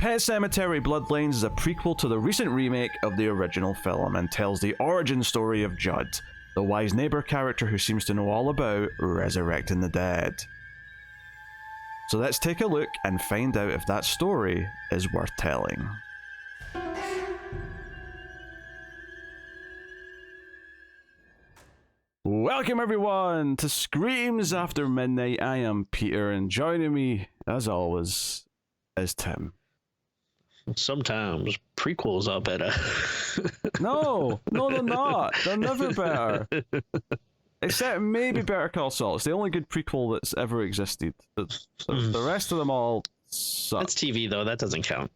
Pet Sematary Bloodlines is a prequel to the recent remake of the original film and tells the origin story of Judd, the wise neighbor character who seems to know all about resurrecting the dead. So let's take a look and find out if that story is worth telling. Welcome everyone to Screams After Midnight. I am Peter, and joining me, as always, is Tim. Sometimes prequels are better. No, they're not. They're never better. Except maybe Better Call Saul. It's the only good prequel that's ever existed. The rest of them all suck. That's TV though. That doesn't count.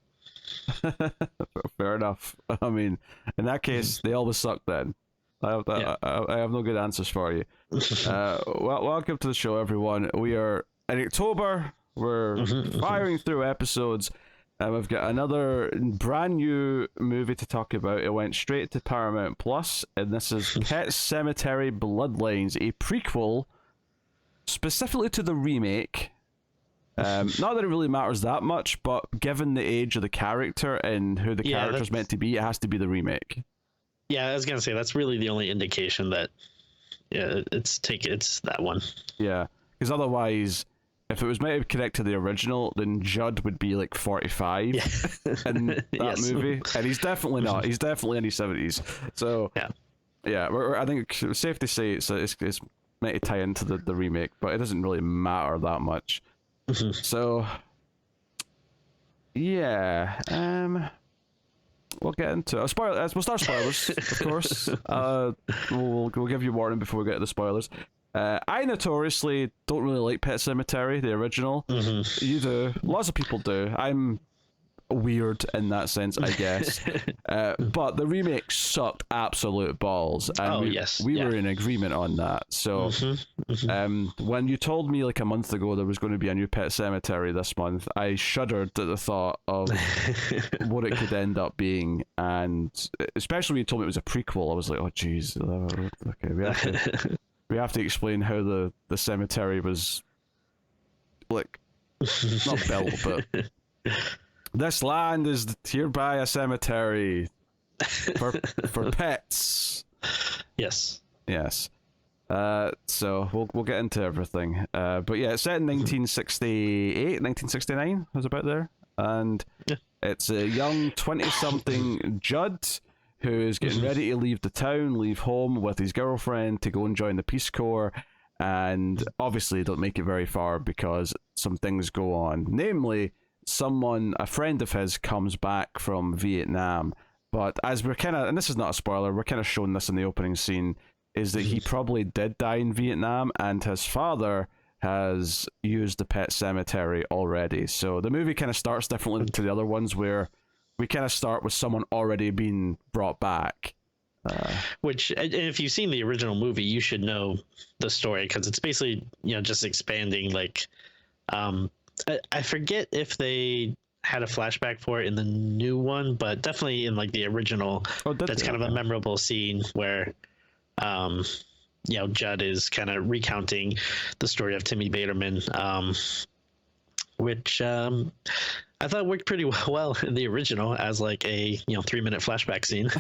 Fair enough. I mean, in that case, they always suck then. I have no good answers for you. Welcome to the show, everyone. We are in October. We're firing through episodes. We've got another brand new movie to talk about. It went straight to Paramount Plus, and this is Pet Sematary Bloodlines, a prequel specifically to the remake. Not that it really matters that much, but given the age of the character and who the character's meant to be, it has to be the remake. Yeah, I was gonna say that's really the only indication that it's that one. Yeah, because otherwise, if it was meant to connect to the original, then Judd would be like 45 in that movie, and he's definitely not. He's definitely in his 70s. So I think it's safe to say it's meant to tie into the remake, but it doesn't really matter that much. So we'll get into it. We'll start spoilers, of course. We'll give you warning before we get to the spoilers. I notoriously don't really like Pet Sematary, the original. You do. Lots of people do. I'm weird in that sense, I guess. But the remake sucked absolute balls. And we were in agreement on that. So when you told me like a month ago there was going to be a new Pet Sematary this month, I shuddered at the thought of what it could end up being. And especially when you told me it was a prequel, I was like, oh jeez. Okay, we have to explain how the cemetery was, like, not built, but this land is hereby a cemetery for pets. Yes. So we'll get into everything. But yeah, it's set in 1968, 1969, I was about there, and it's a young 20-something Judd who is getting ready to leave the town, leave home with his girlfriend to go and join the Peace Corps, and obviously don't make it very far because some things go on. Namely, a friend of his comes back from Vietnam, but as we're kind of, and this is not a spoiler, we're kind of shown this in the opening scene, is that he probably did die in Vietnam, and his father has used the Pet Sematary already. So the movie kind of starts differently to the other ones, where we kind of start with someone already being brought back. Which, if you've seen the original movie, you should know the story, because it's basically, just expanding, like, I forget if they had a flashback for it in the new one, but definitely in, like, the original, that's kind of a memorable scene where, Judd is kind of recounting the story of Timmy Baterman, which, I thought worked pretty well in the original as like a 3-minute flashback scene.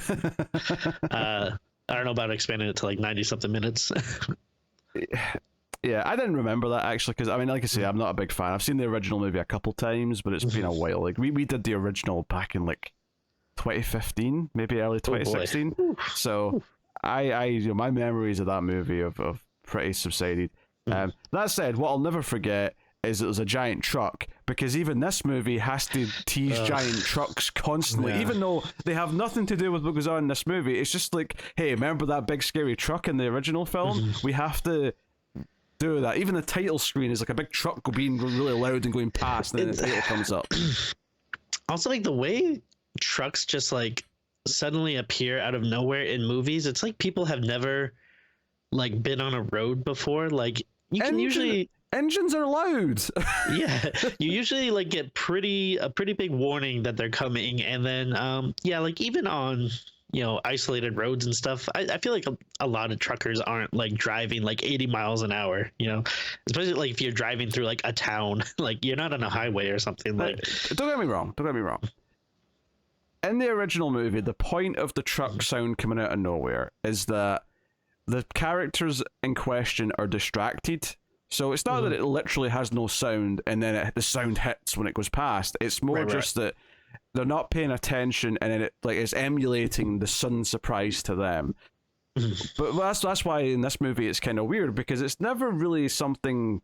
I don't know about expanding it to like 90-something minutes. Yeah, I didn't remember that actually, because I mean, like I say, I'm not a big fan. I've seen the original movie a couple times, but it's been a while. Like we did the original back in like 2015, maybe early 2016. So I my memories of that movie of pretty subsided. That said, what I'll never forget is it was a giant truck, because even this movie has to tease giant trucks constantly, even though they have nothing to do with what goes on in this movie. It's just like, hey, remember that big scary truck in the original film? We have to do that. Even the title screen is like a big truck being really loud and going past, and then the title comes up. Also, like the way trucks just like suddenly appear out of nowhere in movies, it's like people have never like been on a road before. Like you can usually engines are loud. Yeah, you usually like get a pretty big warning that they're coming, and then like even on isolated roads and stuff. I feel like a lot of truckers aren't like driving like 80 miles an hour, especially like if you're driving through like a town, like you're not on a highway or something. Like, don't get me wrong. In the original movie, the point of the truck sound coming out of nowhere is that the characters in question are distracted. So it's not that it literally has no sound and then the sound hits when it goes past. It's more just that they're not paying attention and then it's emulating the sudden surprise to them. But that's why in this movie it's kind of weird, because it's never really something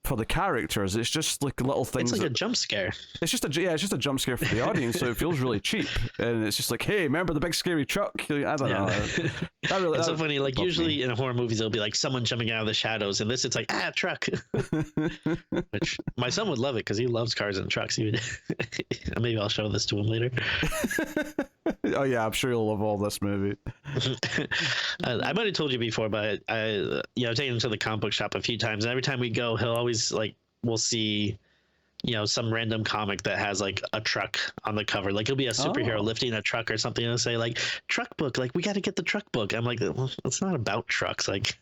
for the characters. It's just like little things. It's like a jump scare. It's just a jump scare for the audience, so it feels really cheap. And it's just like, hey, remember the big scary truck? I don't know. It's so funny. Like usually in horror movies, it'll be like someone jumping out of the shadows, and this it's like truck. Which my son would love it because he loves cars and trucks. Maybe I'll show this to him later. Oh yeah, I'm sure you'll love all this movie. I might have told you before, but I've taken him to the comic book shop a few times, and every time we go, he'll always we'll see some random comic that has like a truck on the cover. Like it'll be a superhero lifting a truck or something, and it'll say like truck book, like we got to get the truck book. I'm like, well, it's not about trucks, like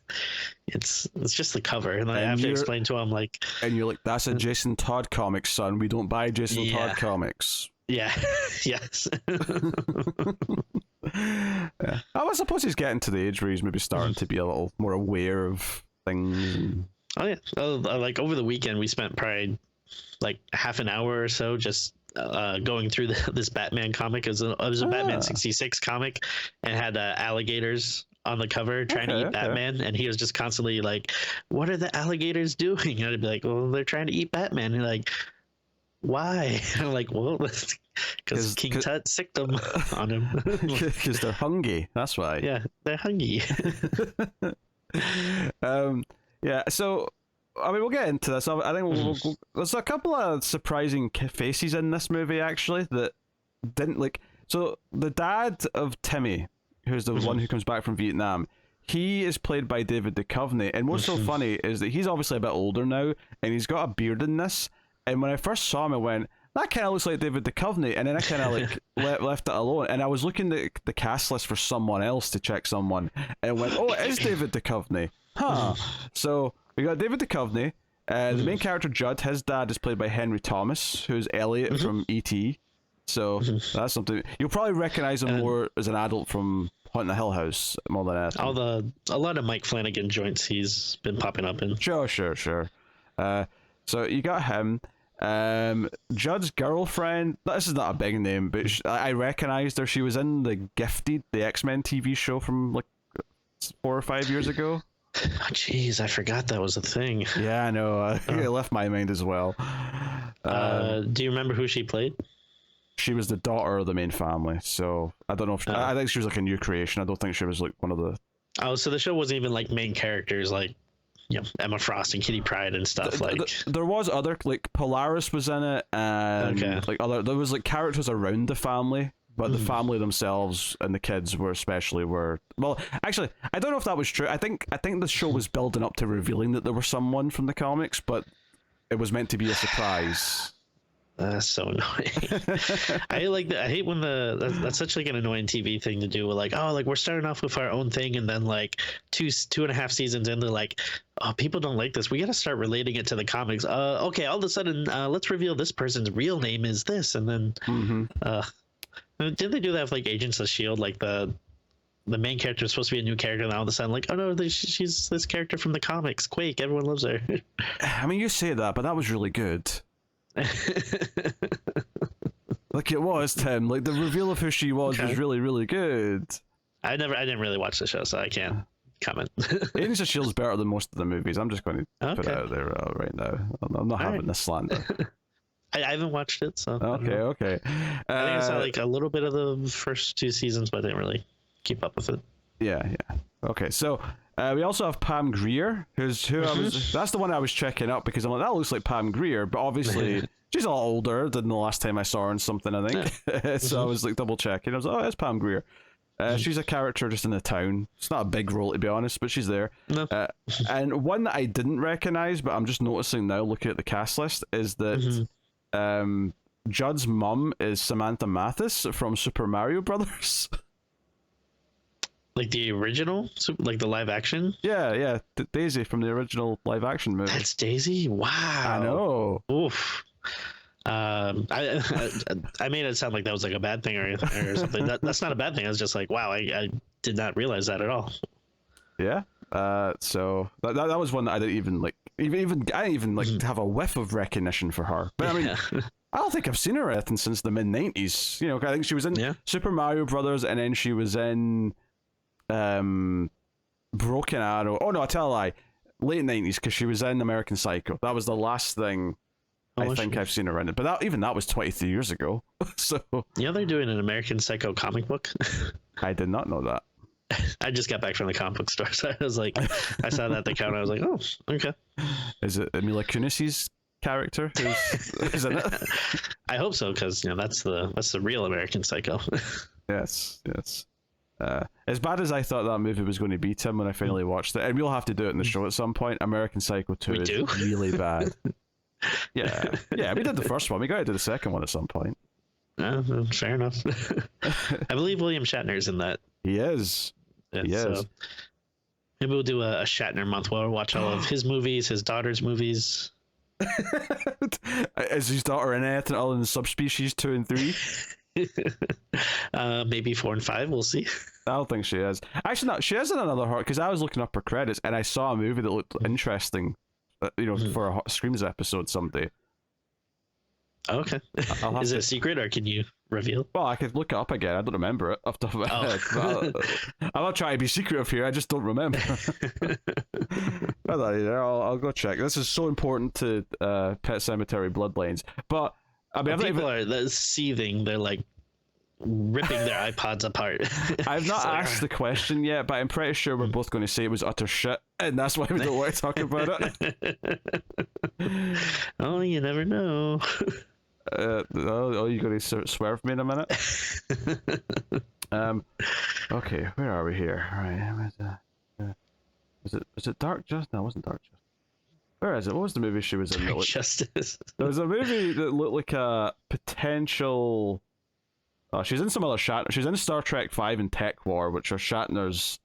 it's just the cover. And then I have to explain to him and you're like, that's a Jason Todd comic, son. We don't buy Jason Todd comics. Yeah. Yes. Yeah. I suppose he's getting to the age where he's maybe starting to be a little more aware of things. Oh yeah. Like over the weekend, we spent probably like half an hour or so just going through this Batman comic. It was a Batman 66 comic, and had alligators on the cover trying to eat Batman, and he was just constantly like, "What are the alligators doing?" And I'd be like, "Well, they're trying to eat Batman." And like, why? I'm like, well, because King Tut sicked them on him. Because they're hungry. That's why. Yeah, they're hungry. Yeah. So, I mean, we'll get into this. I think there's a couple of surprising faces in this movie actually that didn't like. So the dad of Timmy, who's the one who comes back from Vietnam, he is played by David Duchovny, and what's so funny is that he's obviously a bit older now, and he's got a beard in this. And when I first saw him, I went, that kind of looks like David Duchovny. And then I kind of left it alone. And I was looking at the cast list for someone else to check someone. And I went, oh, it is David Duchovny. Huh. So we got David Duchovny. The main character, Judd, his dad is played by Henry Thomas, who's Elliot from E.T. So that's something. You'll probably recognize him more as an adult from Haunting the Hill House more than anything. A lot of Mike Flanagan joints he's been popping up in. Sure. So you got him. Judd's girlfriend, this is not a big name, but I recognized her. She was in the Gifted, the X-Men TV show from like 4 or 5 years ago. Oh jeez, I forgot that was a thing. Yeah, I know. It left my mind as well. Do you remember who she played? She was the daughter of the main family, so I don't know if I think she was like a new creation. I don't think she was like one of the. Oh, so the show wasn't even like main characters like Emma Frost and Kitty Pryde and stuff. There was other, like Polaris was in it, and there was like characters around the family, but the family themselves and the kids were well, actually, I don't know if that was true. I think the show was building up to revealing that there was someone from the comics, but it was meant to be a surprise. That's so annoying. I like that. I hate when that's such like an annoying TV thing to do. With like, oh, like we're starting off with our own thing, and then like two and a half seasons in, they're like, oh, people don't like this. We got to start relating it to the comics. Okay, all of a sudden, let's reveal this person's real name is this, and then, didn't they do that with like Agents of S.H.I.E.L.D.? Like the main character is supposed to be a new character, and all of a sudden, like, oh no, she's this character from the comics. Quake, everyone loves her. I mean, you say that, but that was really good. Like it was, Tim. Like the reveal of who she was really, really good. I didn't really watch the show, so I can't comment. Agents of S.H.I.E.L.D. is better than most of the movies. I'm just going to put it out there right now. I'm not having the slander. I haven't watched it, so okay. I think I saw like a little bit of the first 2 seasons, but I didn't really keep up with it. Yeah. Okay, so we also have Pam Grier, that's the one I was checking up because I'm like, that looks like Pam Grier, but obviously she's a lot older than the last time I saw her in something, I think. So I was like double checking. I was like, oh, it's Pam Grier. She's a character just in the town. It's not a big role to be honest, but she's there. No. And one that I didn't recognize, but I'm just noticing now looking at the cast list, is that Judd's mum is Samantha Mathis from Super Mario Brothers. Like the original, like the live action. Yeah, Daisy from the original live action movie. That's Daisy. Wow. I know. Oof. I made it sound like that was like a bad thing or something. That's not a bad thing. I was just like, wow, I did not realize that at all. Yeah. So that was one that I didn't even like. Even I didn't even like have a whiff of recognition for her. But I mean, I don't think I've seen her anything since the mid-90s. You know, I think she was in Super Mario Brothers, and then she was in Broken Arrow. Oh no, I tell a lie. Late 90s, because she was in American Psycho. That was the last thing I think I've seen her in it. But that was 23 years ago. So yeah, they're doing an American Psycho comic book. I did not know that. I just got back from the comic book store, so I was like, I saw that at the counter. I was like, oh, okay. Is it Mila Kunis's character who's in it? I hope so, because that's the real American Psycho. Yes. As bad as I thought that movie was going to be, Tim, when I finally watched it, and we'll have to do it in the show at some point. American Psycho 2 is really bad. Yeah, we did the first one. We got to do the second one at some point. Fair enough. I believe William Shatner's in that. He is. So maybe we'll do a Shatner month where we'll watch all of his movies, his daughter's movies. Is his daughter in anything other than Subspecies 2 and 3? Maybe 4 and 5. We'll see. I don't think she is. Actually, no, she is in another horror, because I was looking up her credits and I saw a movie that looked interesting, for a Screams episode someday. Okay. Is it a secret, or can you reveal? Well, I could look it up again. I don't remember it off the top of my head. I'm not trying to be secretive here. I just don't remember. I'll go check. This is so important to Pet Sematary Bloodlines. But I mean, people are seething. They're like ripping their iPods apart. I've not asked the question yet, but I'm pretty sure we're both going to say it was utter shit, and that's why we don't want to talk about it. Oh, you never know. You going to swerve me in a minute? Okay, where are we here? All right, was it Dark Justice? No, it wasn't Dark Justice. Where is it? What was the movie she was in? Dark Justice. There was a movie that looked like a potential. She's in some other Shatner. She's in Star Trek V and Tech War, which are Shatner's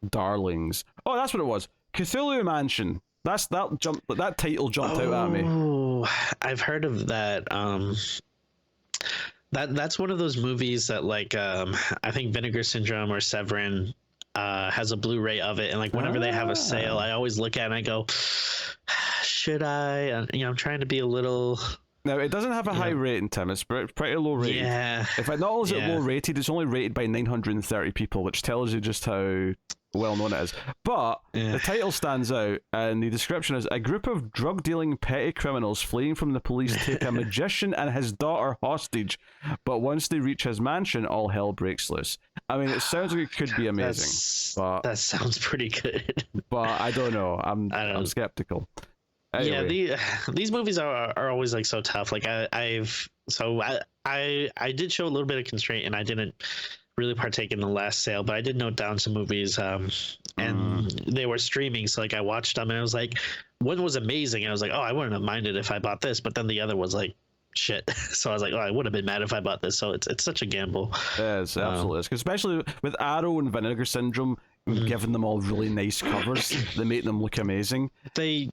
darlings. Oh, that's what it was. Cthulhu Mansion. That title jumped out at me. Oh, I've heard of that. That's one of those movies that I think Vinegar Syndrome or Severin has a Blu-ray of it, and like whenever they have a sale, I always look at it and I go, should I? I'm trying to be a little. Now, it doesn't have a high rating, Tim. It's pretty low rated. Yeah. In fact, not only is it low rated, it's only rated by 930 people, which tells you just how well known it is. But the title stands out, and the description is: a group of drug-dealing petty criminals fleeing from the police take a magician and his daughter hostage, but once they reach his mansion, all hell breaks loose. I mean, it sounds like it could be amazing. But that sounds pretty good. But I don't know. I'm skeptical. Anyway. Yeah, these movies are always like so tough. Like I did show a little bit of constraint, and I didn't really partake in the last sale, but I did note down some movies, and they were streaming, so like I watched them, and I was like, one was amazing, and I was like, oh, I wouldn't have minded if I bought this, but then the other was like shit. So I was like, oh, I would have been mad if I bought this. So it's such a gamble. Yeah, it absolutely is. Especially with Arrow and Vinegar Syndrome, giving them all really nice covers that make them look amazing. They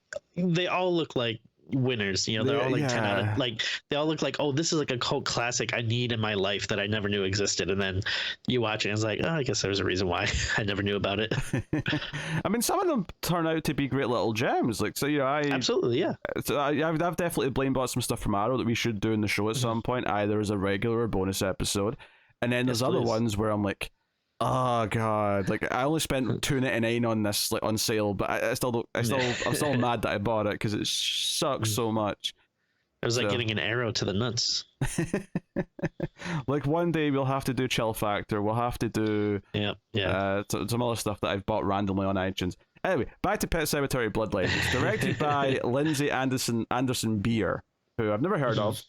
all look like winners, they're all like 10 out of, like, they all look like, oh, this is like a cult classic I need in my life that I never knew existed, and then you watch it and it's like, oh, I guess there's a reason why I never knew about it. I mean, some of them turn out to be great little gems, like, so absolutely, yeah. So I've definitely blame bought some stuff from Arrow that we should do in the show at some point, either as a regular or bonus episode, and then there's other ones where I'm like, oh god, like I only spent $2.99 on this, like, on sale, but I'm still mad that I bought it because it sucks so much. It was like getting an arrow to the nuts. Like one day we'll have to do Chill Factor. We'll have to do some other stuff that I've bought randomly on iTunes. Anyway, back to Pet Sematary Bloodlines. It's directed by Lindsey Anderson Beer, who I've never heard of.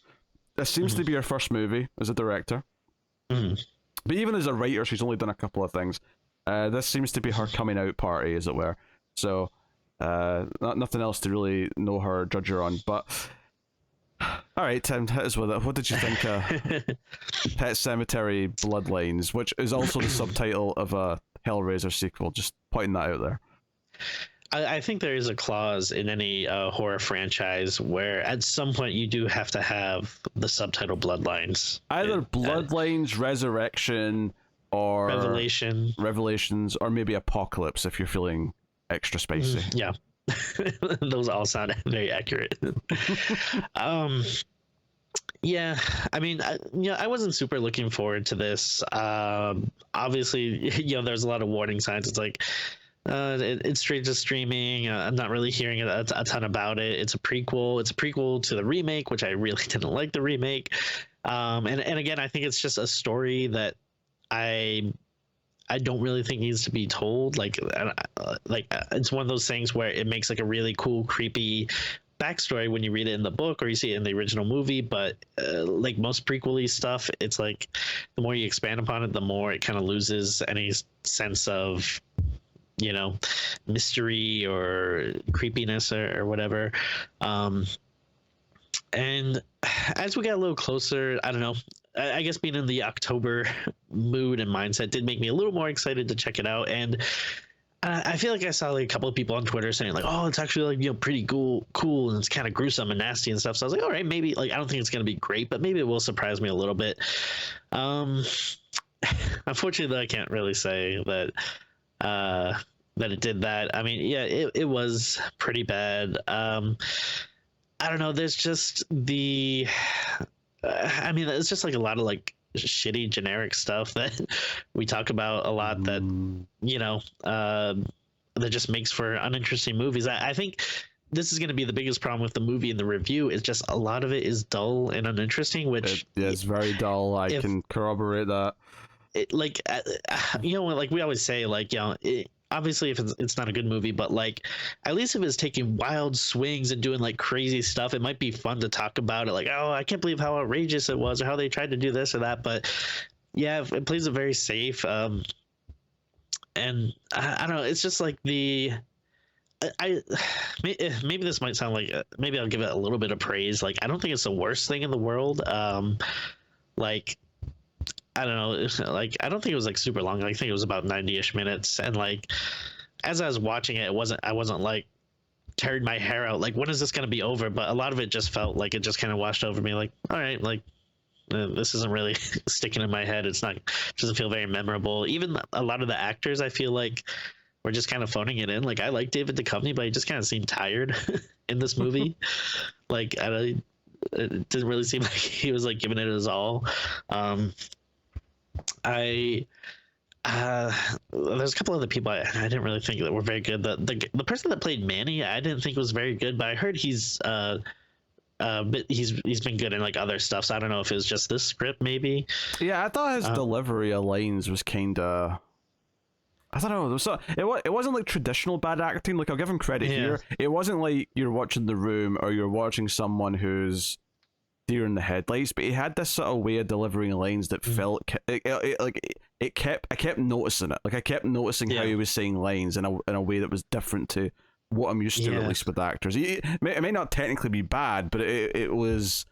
This seems to be her first movie as a director. But even as a writer, she's only done a couple of things. This seems to be her coming out party, as it were. So, nothing else to really know her, judge her on. But All right, Tim, hit us with it. What did you think of Pet Sematary Bloodlines, which is also the subtitle of a Hellraiser sequel? Just pointing that out there. I think there is a clause in any horror franchise where at some point you do have to have the subtitle Bloodlines. Either Bloodlines, Resurrection, or Revelations, or maybe Apocalypse if you're feeling extra spicy. Yeah. Those all sound very accurate. Yeah, I mean, I wasn't super looking forward to this. Obviously, there's a lot of warning signs. It's like, it's straight to streaming. I'm not really hearing a ton about it. It's a prequel. It's a prequel to the remake, which I really didn't like the remake. And again, I think it's just a story that I don't really think needs to be told. Like it's one of those things where it makes like a really cool, creepy backstory when you read it in the book or you see it in the original movie. But like most prequel-y stuff, it's like the more you expand upon it, the more it kind of loses any sense of mystery or creepiness or whatever. And as we got a little closer, I don't know, I guess being in the October mood and mindset did make me a little more excited to check it out. And I feel like I saw like a couple of people on Twitter saying like, oh, it's actually like, pretty cool, and it's kind of gruesome and nasty and stuff. So I was like, all right, maybe, like, I don't think it's going to be great, but maybe it will surprise me a little bit. Unfortunately, I can't really say that it did that. I mean, yeah, it was pretty bad. I don't know. There's just I mean, it's just like a lot of like shitty generic stuff that we talk about a lot that that just makes for uninteresting movies. I think this is going to be the biggest problem with the movie and the review is just a lot of it is dull and uninteresting, which it's very dull. I can corroborate that. Like like we always say, like, obviously if it's not a good movie, but like at least if it's taking wild swings and doing like crazy stuff, it might be fun to talk about it, like, oh, I can't believe how outrageous it was or how they tried to do this or that. But yeah, it plays it very safe. And I don't know, it's just like maybe this might sound like maybe I'll give it a little bit of praise. Like, I don't think it's the worst thing in the world. Like, I don't know, like, I don't think it was like super long. I think it was about 90-ish minutes. And like, as I was watching it, I wasn't like tearing my hair out, like, when is this going to be over? But a lot of it just felt like it just kind of washed over me. Like, all right, like, this isn't really sticking in my head. It doesn't feel very memorable. Even a lot of the actors, I feel like, were just kind of phoning it in. Like, I like David Duchovny, but he just kind of seemed tired in this movie. Like, it didn't really seem like he was like giving it his all. There's a couple other people I didn't really think that were very good. The person that played Manny, I didn't think was very good, but I heard he's been good in like other stuff. So I don't know if it was just this script, maybe. Yeah, I thought his delivery of lines was kind of, I don't know. It wasn't like traditional bad acting. Like, I'll give him credit here. It wasn't like you're watching The Room or you're watching someone who's deer in the headlights, but he had this sort of way of delivering lines that felt I kept noticing it. Like, I kept noticing how he was saying lines in a way that was different to what I'm used to, at least with actors. It may not technically be bad, but it was,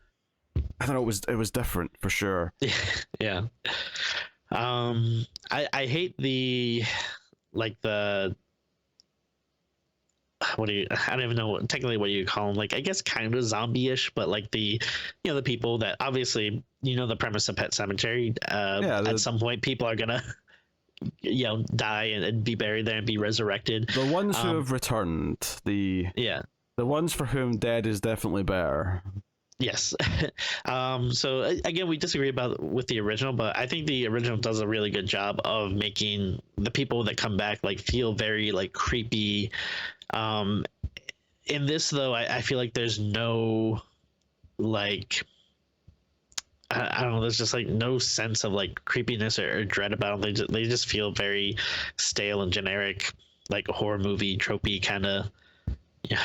I don't know, it was different for sure. Yeah. I hate the I don't even know technically what you call them, like, I guess kind of zombie-ish, but like the the people that obviously the premise of Pet Sematary, at some point people are gonna die and be buried there and be resurrected. The ones who have returned, the ones for whom dead is definitely better. Yes. So again, we disagree with the original, but I think the original does a really good job of making the people that come back like feel very like creepy. In this though, I feel like there's no like, I don't know, there's just like no sense of like creepiness or dread about them. They just feel very stale and generic, like horror movie tropey kind of,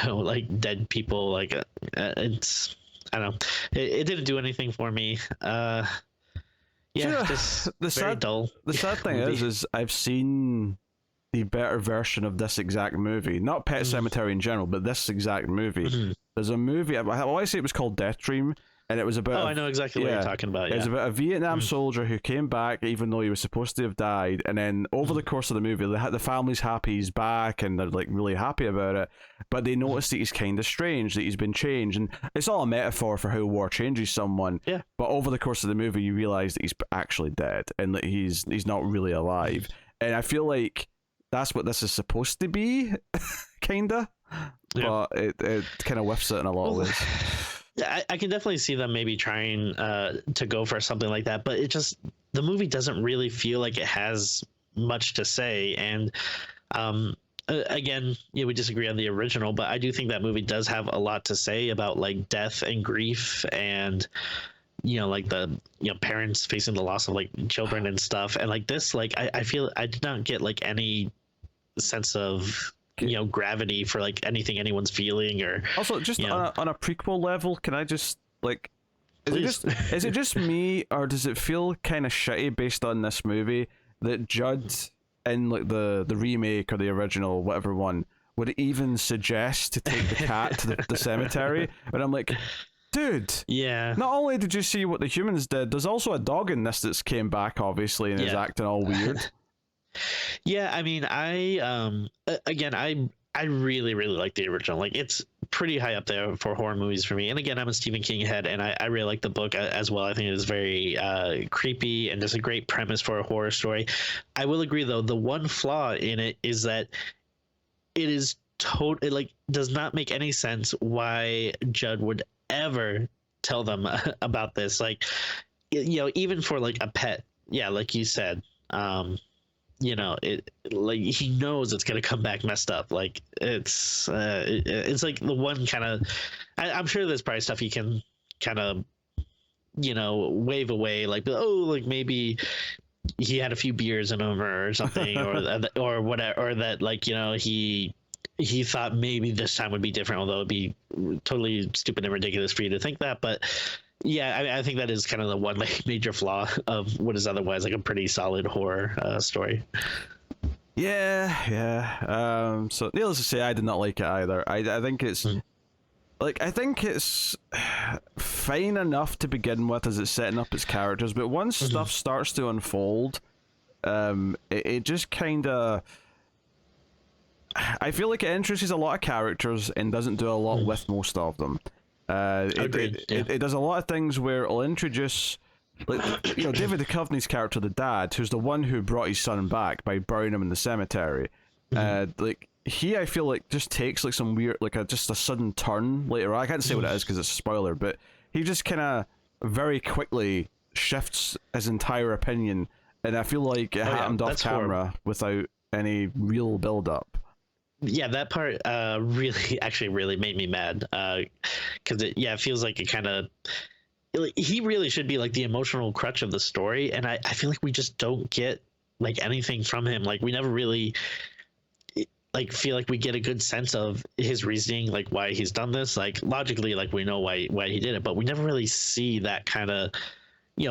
like dead people. Like it's, I don't know, it didn't do anything for me. Just very dull. The sad thing is I've seen the better version of this exact movie, not Pet Sematary in general, but this exact movie. There's a movie, I want to say it was called Death Dream, and it was about I know exactly what you're talking about. It was Yeah. about a Vietnam soldier who came back even though he was supposed to have died, and then over the course of the movie, the family's happy he's back, and they're like really happy about it, but they notice that he's kind of strange, that he's been changed, and it's all a metaphor for how war changes someone. Yeah. But over the course of the movie, you realize that he's actually dead, and that he's not really alive, and I feel like that's what this is supposed to be, kinda. Yeah. But it kind of whiffs it in a lot of ways. I can definitely see them maybe trying to go for something like that, but the movie doesn't really feel like it has much to say. And again, we disagree on the original, but I do think that movie does have a lot to say about like death and grief, and like the parents facing the loss of like children and stuff. And like this, like I feel I did not get like any sense of gravity for like anything anyone's feeling. Or also just on a prequel level, can I just like is it just me, or does it feel kind of shitty based on this movie that Judd in like the remake or the original whatever one would even suggest to take the cat to the cemetery? But I'm like, dude, yeah, not only did you see what the humans did, there's also a dog in this that's came back obviously and is acting all weird. Yeah, I mean, again, I really like the original. Like, it's pretty high up there for horror movies for me. And again, I'm a Stephen King head, and I really like the book as well. I think it is very creepy, and there's a great premise for a horror story. I will agree, though, the one flaw in it is that it is it like does not make any sense why Judd would ever tell them about this. Like, even for like a pet, yeah, like you said. It like he knows it's gonna come back messed up. Like it's like the one kind of I'm sure there's probably stuff you can kind of wave away, like like maybe he had a few beers in him or something, or whatever, or that like he thought maybe this time would be different, although it'd be totally stupid and ridiculous for you to think that. But yeah, I think that is kind of the one like major flaw of what is otherwise like a pretty solid horror story. Yeah. So needless to say, I did not like it either. I think it's like I think it's fine enough to begin with as it's setting up its characters, but once stuff starts to unfold, it just kind of. I feel like it introduces a lot of characters and doesn't do a lot with most of them. It does a lot of things where it'll introduce, like, David Duchovny's character, the dad, who's the one who brought his son back by burying him in the cemetery. Like he, I feel like just takes like some weird, like just a sudden turn later on. I can't say what it is because it's a spoiler, but he just kind of very quickly shifts his entire opinion, and I feel like it happened off camera without any real build up. Yeah, that part really made me mad, because it feels like it kind of he really should be like the emotional crutch of the story, and I feel like we just don't get like anything from him. Like we never really like feel like we get a good sense of his reasoning, like why he's done this. Like logically, like we know why he did it, but we never really see that kind of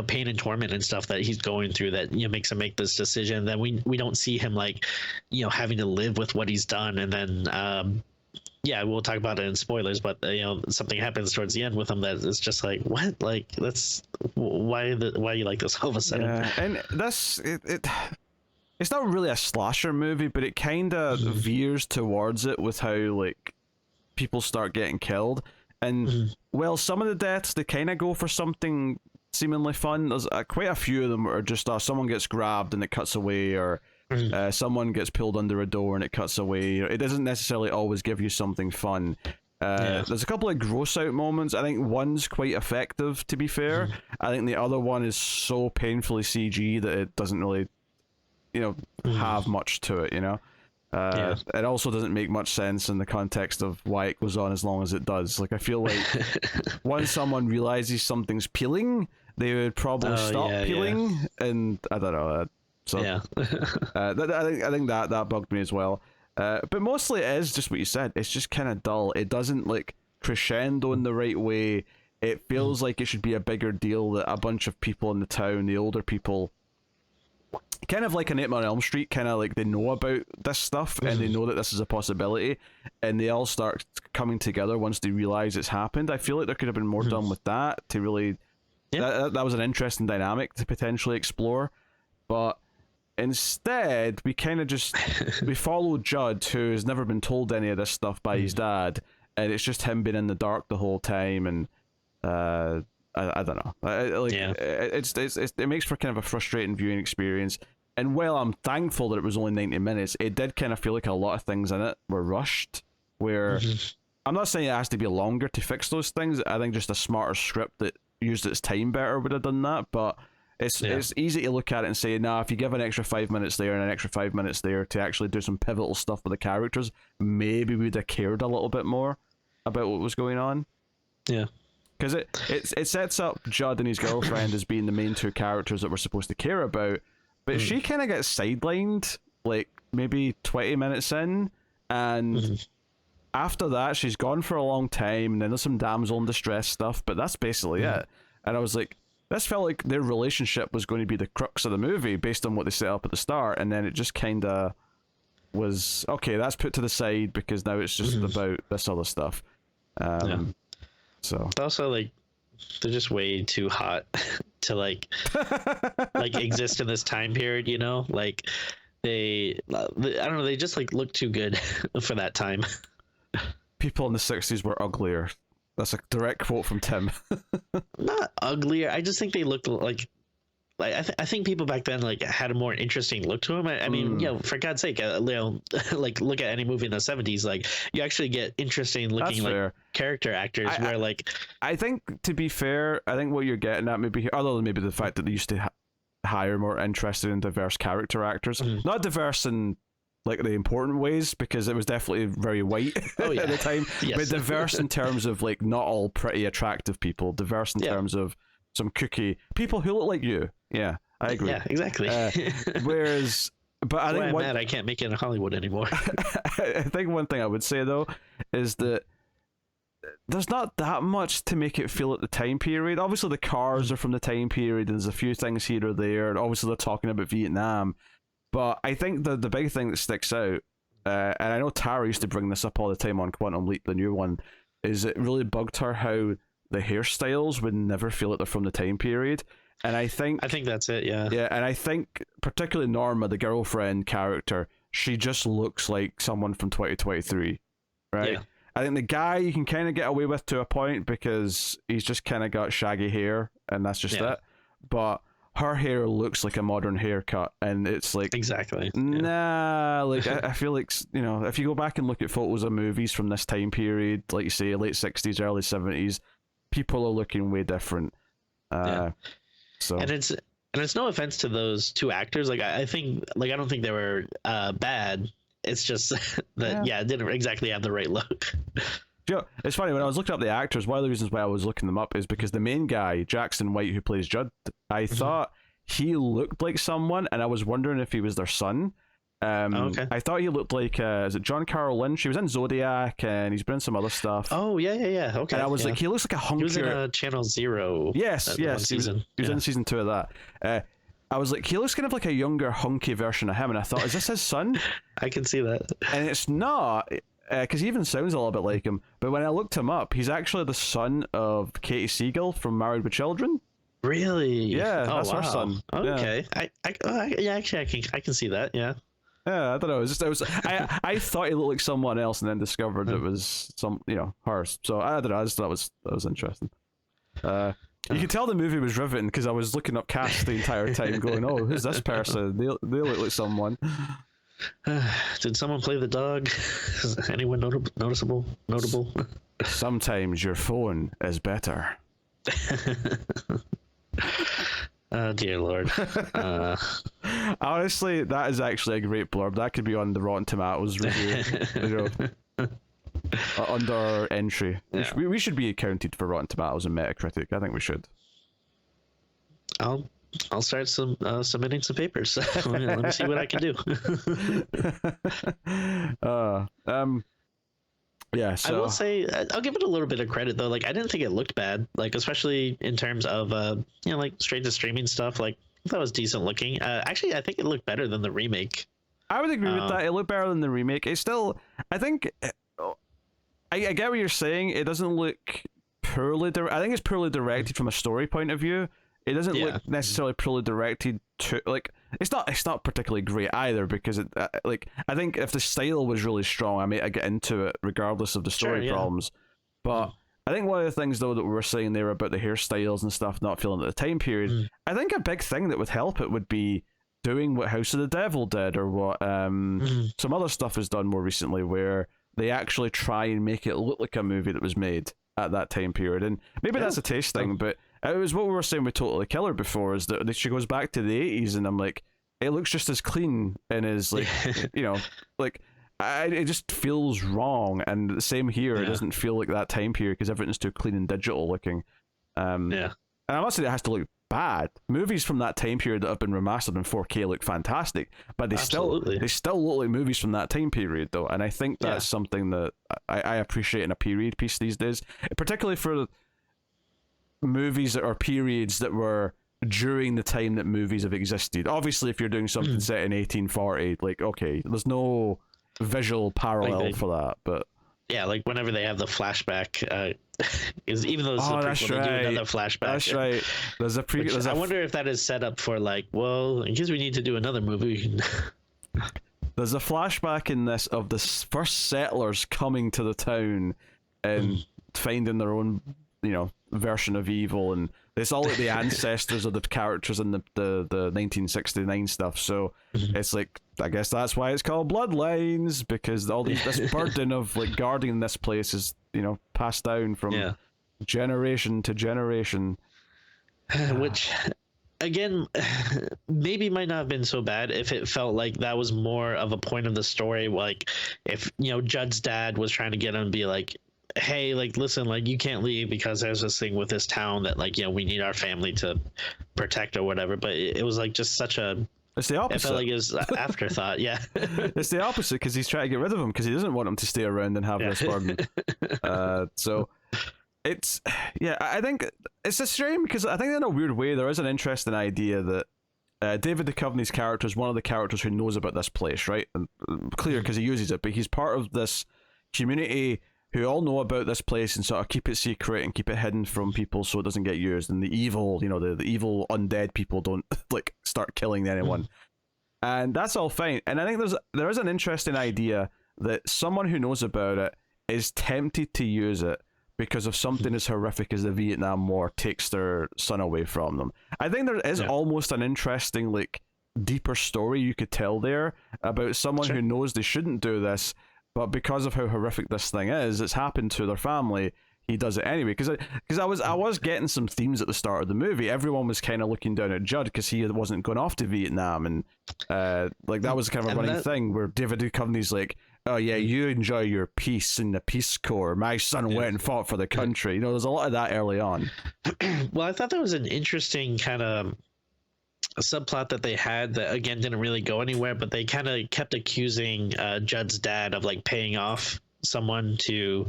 pain and torment and stuff that he's going through that makes him make this decision. Then we don't see him like having to live with what he's done, and then we'll talk about it in spoilers, but something happens towards the end with him that is just like, what, like that's why you like this all of a sudden. And that's it's not really a slasher movie, but it kind of veers towards it with how like people start getting killed, and well, some of the deaths they kind of go for something seemingly fun. There's quite a few of them are just someone gets grabbed and it cuts away, or someone gets pulled under a door and it cuts away. It doesn't necessarily always give you something fun. There's a couple of gross out moments. I think one's quite effective, to be fair. I think the other one is so painfully CG that it doesn't really have much to it. It also doesn't make much sense in the context of why it goes on as long as it does. Like I feel like once someone realizes something's peeling, they would probably stop peeling, and I don't know. I think that bugged me as well. But mostly it is just what you said. It's just kind of dull. It doesn't like crescendo in the right way. It feels like it should be a bigger deal that a bunch of people in the town, the older people, kind of like an Nightmare on Elm Street, kind of like they know about this stuff and they know that this is a possibility, and they all start coming together once they realize it's happened. I feel like there could have been more done with that to really. Yeah. That was an interesting dynamic to potentially explore, but instead we kind of just we follow Judd, who has never been told any of this stuff by his dad, and it's just him being in the dark the whole time, and I don't know. It makes for kind of a frustrating viewing experience. And while I'm thankful that it was only 90 minutes, it did kind of feel like a lot of things in it were rushed. Where I'm not saying it has to be longer to fix those things. I think just a smarter script that used its time better would have done that. But it's easy to look at it and say, nah, if you give an extra 5 minutes there and an extra 5 minutes there to actually do some pivotal stuff with the characters, maybe we'd have cared a little bit more about what was going on. Yeah. Because it sets up Judd and his girlfriend as being the main two characters that we're supposed to care about, but she kind of gets sidelined like maybe 20 minutes in, and after that she's gone for a long time, and then there's some damsel in distress stuff, but that's basically it. And I was like, this felt like their relationship was going to be the crux of the movie based on what they set up at the start, and then it just kind of was, okay, that's put to the side because now it's just about this other stuff. So also, like, they're just way too hot to like exist in this time period, you know? Like I don't know, they just like look too good for that time. People in the 60s were uglier. That's a direct quote from Tim. Not uglier. I just think they looked like I think people back then like had a more interesting look to them. I mean, you know, for God's sake, you know, like look at any movie in the 70s, like you actually get interesting looking like character actors. Where like I think, to be fair, I think what you're getting at maybe here, other than maybe the fact that they used to hire more interested and diverse character actors, not diverse in like the important ways, because it was definitely very white at the time, but diverse in terms of like not all pretty attractive people, diverse in terms of some kooky people who look like you. Yeah, I agree. Yeah, exactly. Whereas, but I think I'm mad I can't make it in Hollywood anymore. I think one thing I would say though is that there's not that much to make it feel at the time period. Obviously, the cars are from the time period, and there's a few things here or there, and obviously they're talking about Vietnam. But I think the big thing that sticks out, and I know Tara used to bring this up all the time on Quantum Leap, the new one, is it really bugged her how the hairstyles would never feel like they're from the time period. And I think that's it. Yeah, and I think particularly Norma, the girlfriend character, she just looks like someone from 2023, right? Yeah. I think the guy you can kind of get away with to a point because he's just kind of got shaggy hair, and that's just it. But her hair looks like a modern haircut, and it's like exactly like I feel like, you know, if you go back and look at photos of movies from this time period, like you say, late 60s, early 70s, people are looking way different. So and it's no offense to those two actors. Like I think, like I don't think they were bad. It's just that it didn't exactly have the right look. You know, it's funny, when I was looking up the actors, one of the reasons why I was looking them up is because the main guy, Jackson White, who plays Judd, I thought he looked like someone, and I was wondering if he was their son. I thought he looked like is it John Carroll Lynch? He was in Zodiac, and he's been in some other stuff. Oh yeah. Okay. And I was like, he looks like a hunkier. He was in Channel Zero. Yes. He was in season 2 of that. I was like, he looks kind of like a younger, hunky version of him, and I thought, is this his son? I can see that. And it's not, because he even sounds a little bit like him. But when I looked him up, he's actually the son of Katie Siegel from Married with Children. Really? Yeah, that's her son. Okay. Yeah. Actually, I can see that. Yeah. Yeah, I don't know. I thought he looked like someone else, and then discovered it was hers. So I don't know. I just thought that was interesting. You could tell the movie was riveting because I was looking up cast the entire time, going, "Oh, who's this person? They look like someone." Did someone play the dog? Is anyone notable? Sometimes your phone is better. Oh dear Lord. Honestly, that is actually a great blurb. That could be on the Rotten Tomatoes review. Under our entry. Yeah. We should be accounted for Rotten Tomatoes and Metacritic. I think we should. I'll start submitting some papers. Let me see what I can do. Yeah, so I will say I'll give it a little bit of credit though. Like I didn't think it looked bad. Like especially in terms of like straight to streaming stuff. Like That was decent looking. Actually, I think it looked better than the remake. I would agree with that. It looked better than the remake. It's still, I think, I get what you're saying. It doesn't look poorly. I think it's poorly directed from a story point of view. It doesn't look necessarily poorly directed to like. It's not particularly great either because it like I think if the style was really strong, I get into it regardless of the story problems. But I think one of the things though that we were saying there about the hairstyles and stuff not feeling at the time period, I think a big thing that would help it would be doing what House of the Devil did or what some other stuff has done more recently where they actually try and make it look like a movie that was made at that time period. And maybe that's a taste thing, but it was what we were saying with Totally Killer before, is that she goes back to the 80s and I'm like, it looks just as clean and as like, you know, like it just feels wrong. And the same here, it doesn't feel like that time period because everything's too clean and digital looking. And I'm not saying it has to look bad. Movies from that time period that have been remastered in 4K look fantastic, but they still look like movies from that time period though. And I think that's something that I appreciate in a period piece these days, particularly for movies that are periods that were during the time that movies have existed. Obviously, if you're doing something set in 1840, like, okay, there's no visual parallel for that, but yeah, like whenever they have the flashback, is even though it's a prequel, they do another flashback. That's right. There's a prequel. I wonder if that is set up for like, well, in case we need to do another movie. There's a flashback in this of the first settlers coming to the town and finding their own, you know, version of evil, and it's all like the ancestors of the characters in the 1969 stuff. So it's like, I guess that's why it's called Bloodlines, because all this burden of like guarding this place is, you know, passed down from generation to generation. Which, again, maybe might not have been so bad if it felt like that was more of a point of the story. Like if, you know, Judd's dad was trying to get him to be like, hey, like, listen, like, you can't leave because there's this thing with this town that, like, you know, we need our family to protect or whatever. But it was like just such a, it's the opposite. It felt like it was afterthought. It's the opposite, because he's trying to get rid of him because he doesn't want him to stay around and have this burden. So it's, I think it's a shame, because I think in a weird way there is an interesting idea that David Duchovny's character is one of the characters who knows about this place, right? And clear because he uses it, but he's part of this community who all know about this place and sort of keep it secret and keep it hidden from people so it doesn't get used. And the evil, you know, the evil undead people don't like start killing anyone. And that's all fine. And I think there is an interesting idea that someone who knows about it is tempted to use it because of something as horrific as the Vietnam War takes their son away from them. I think there is almost an interesting, like, deeper story you could tell there about someone who knows they shouldn't do this, but because of how horrific this thing is, it's happened to their family, he does it anyway. Because I was getting some themes at the start of the movie. Everyone was kind of looking down at Judd because he wasn't going off to Vietnam, and like that was kind of a running thing where David Duchovny's like, oh yeah, you enjoy your peace in the Peace Corps. My son went and fought for the country. You know, there's a lot of that early on. Well, I thought that was an interesting kind of a subplot that they had that again didn't really go anywhere, but they kind of kept accusing Judd's dad of like paying off someone to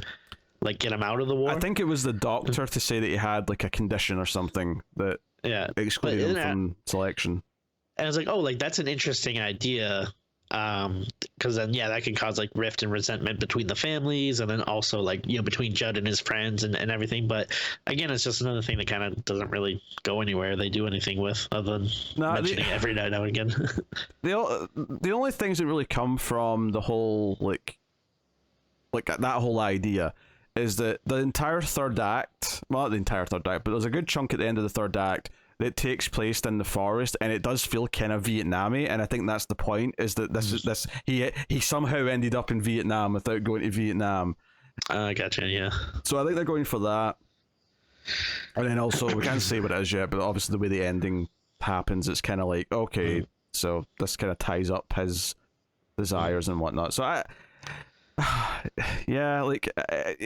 like get him out of the war. I think it was the doctor to say that he had like a condition or something that excluded him from selection. And I was like, oh, like that's an interesting idea, because then that can cause like rift and resentment between the families, and then also like, you know, between Judd and his friends and everything. But again, it's just another thing that kind of doesn't really go anywhere they do anything with, other than mentioning it every now and again. The only things that really come from the whole like that whole idea is that the entire third act, well, not the entire third act, but there's a good chunk at the end of the third act that takes place in the forest, and it does feel kind of Vietnam-y, and I think that's the point, is that this he somehow ended up in Vietnam without going to Vietnam. Gotcha, yeah. So I think they're going for that. And then also, we can't say what it is yet, but obviously the way the ending happens, it's kind of like, okay, so this kind of ties up his desires and whatnot. So it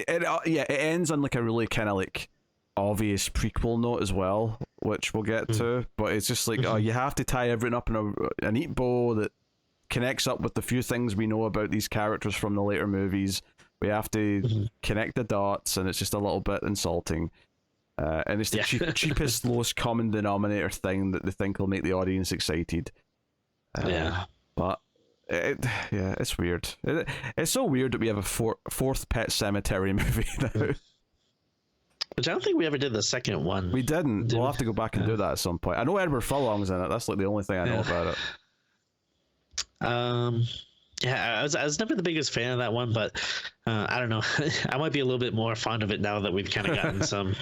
ends on like a really kind of like obvious prequel note as well, which we'll get to, but it's just like, you have to tie everything up in a neat bow that connects up with the few things we know about these characters from the later movies. We have to connect the dots, and it's just a little bit insulting. And it's the cheapest, lowest common denominator thing that they think will make the audience excited. But it's weird. It's so weird that we have a fourth Pet Sematary movie now. Which I don't think we ever did the second one. We didn't. We'll have to go back and do that at some point. I know Edward Furlong's in it. That's like the only thing I know about it. I was never the biggest fan of that one, but I don't know. I might be a little bit more fond of it now that we've kind of gotten some,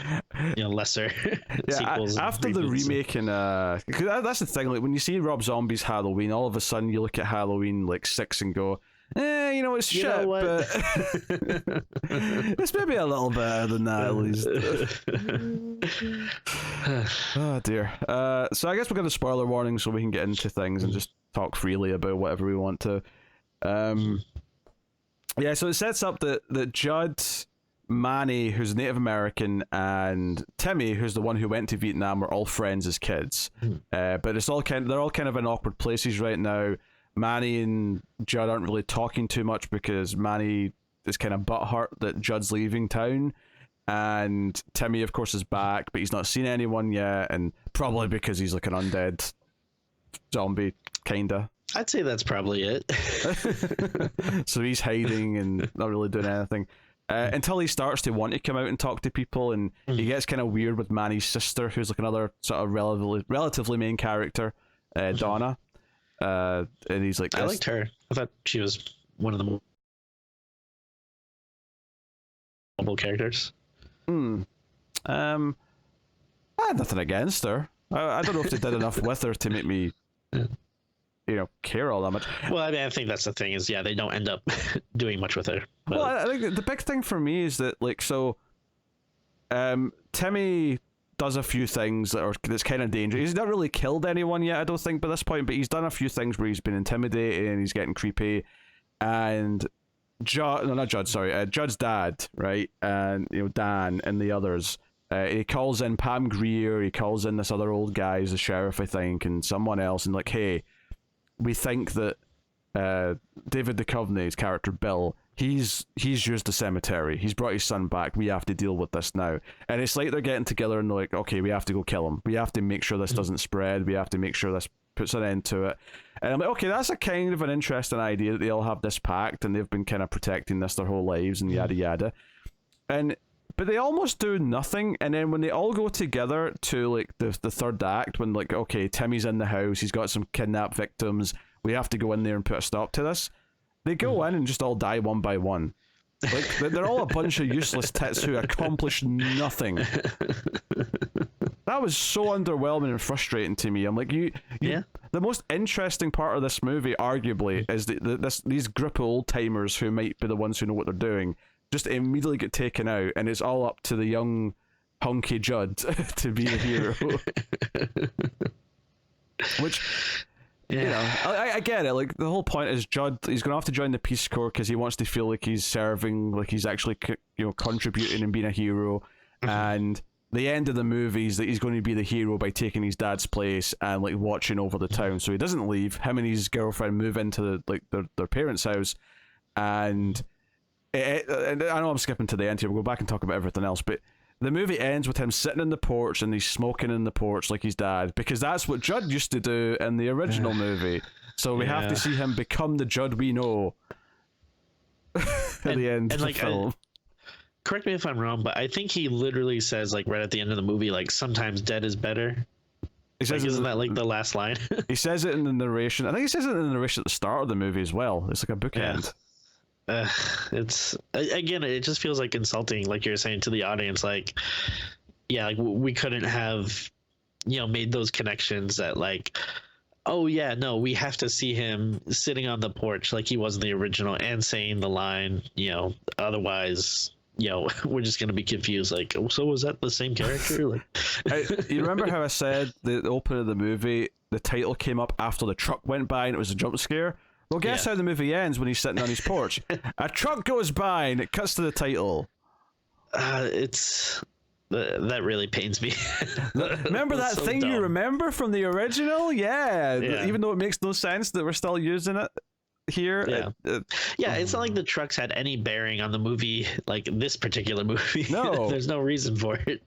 lesser sequels. After the remaking, because that's the thing. Like when you see Rob Zombie's Halloween, all of a sudden you look at Halloween like 6 and go, it's shit, but it's maybe a little better than that at least. Oh dear. So I guess we'll get a spoiler warning so we can get into things and just talk freely about whatever we want to. So it sets up that Judd, Manny, who's Native American, and Timmy, who's the one who went to Vietnam, are all friends as kids. But they're all kind of in awkward places right now. Manny and Judd aren't really talking too much because Manny is kind of butthurt that Judd's leaving town, and Timmy, of course, is back, but he's not seen anyone yet, and probably because he's like an undead zombie, kinda. I'd say that's probably it. So he's hiding and not really doing anything until he starts to want to come out and talk to people, and he gets kind of weird with Manny's sister, who's like another sort of relatively main character, Donna. And he's like, I liked her. I thought she was one of the more noble characters. I had nothing against her. I don't know if they did enough with her to make me care all that much. Well, I mean, I think that's the thing is, they don't end up doing much with her. But... Well, I think the big thing for me is that, Timmy does a few things that's kind of dangerous. He's not really killed anyone yet, I don't think, by this point, but he's done a few things where he's been intimidating and he's getting creepy. And Judd's dad, right? And Dan and the others. He calls in Pam Grier. He calls in this other old guy, who's the sheriff, I think, and someone else, and like, hey, we think that David Duchovny's character Bill, he's used the cemetery. He's brought his son back. We have to deal with this now. And it's like they're getting together and they're like, okay, we have to go kill him. We have to make sure this doesn't spread. We have to make sure this puts an end to it. And I'm like, okay, that's a kind of an interesting idea that they all have this pact and they've been kind of protecting this their whole lives and yada yada. But they almost do nothing, and then when they all go together to like the third act, when like, okay, Timmy's in the house, he's got some kidnapped victims, we have to go in there and put a stop to this. They go in and just all die one by one. Like they're all a bunch of useless tits who accomplish nothing. That was so underwhelming and frustrating to me. I'm like, the most interesting part of this movie, arguably, is these group of old timers who might be the ones who know what they're doing. Just immediately get taken out, and it's all up to the young hunky Judd to be the hero. Which, I get it. Like the whole point is Judd, he's gonna have to join the Peace Corps because he wants to feel like he's serving, like he's actually contributing and being a hero. And the end of the movie is that he's going to be the hero by taking his dad's place and like watching over the town. So he doesn't leave. Him and his girlfriend move into their parents' house, and I know I'm skipping to the end here. We'll go back and talk about everything else, but the movie ends with him sitting in the porch and he's smoking in the porch like his dad, because that's what Judd used to do in the original movie. So we have to see him become the Judd we know at the end of the film. Correct me if I'm wrong, but I think he literally says, like, right at the end of the movie, like, sometimes dead is better. He says, isn't that like the last line? He says it in the narration. I think he says it in the narration at the start of the movie as well. It's like a bookend. It's again, it just feels like insulting, like you're saying, to the audience. Like, like we couldn't have, made those connections that like, oh yeah, no, we have to see him sitting on the porch like he was in the original and saying the line, otherwise, we're just gonna be confused. Like, oh, so was that the same character? Like, you remember how I said the opening of the movie, the title came up after the truck went by and it was a jump scare? Well, guess how the movie ends when he's sitting on his porch. A truck goes by and it cuts to the title. That really pains me. Remember that so thing dumb. You remember from the original? Yeah. Even though it makes no sense that we're still using it here. It's not like the trucks had any bearing on the movie, like this particular movie. No. There's no reason for it.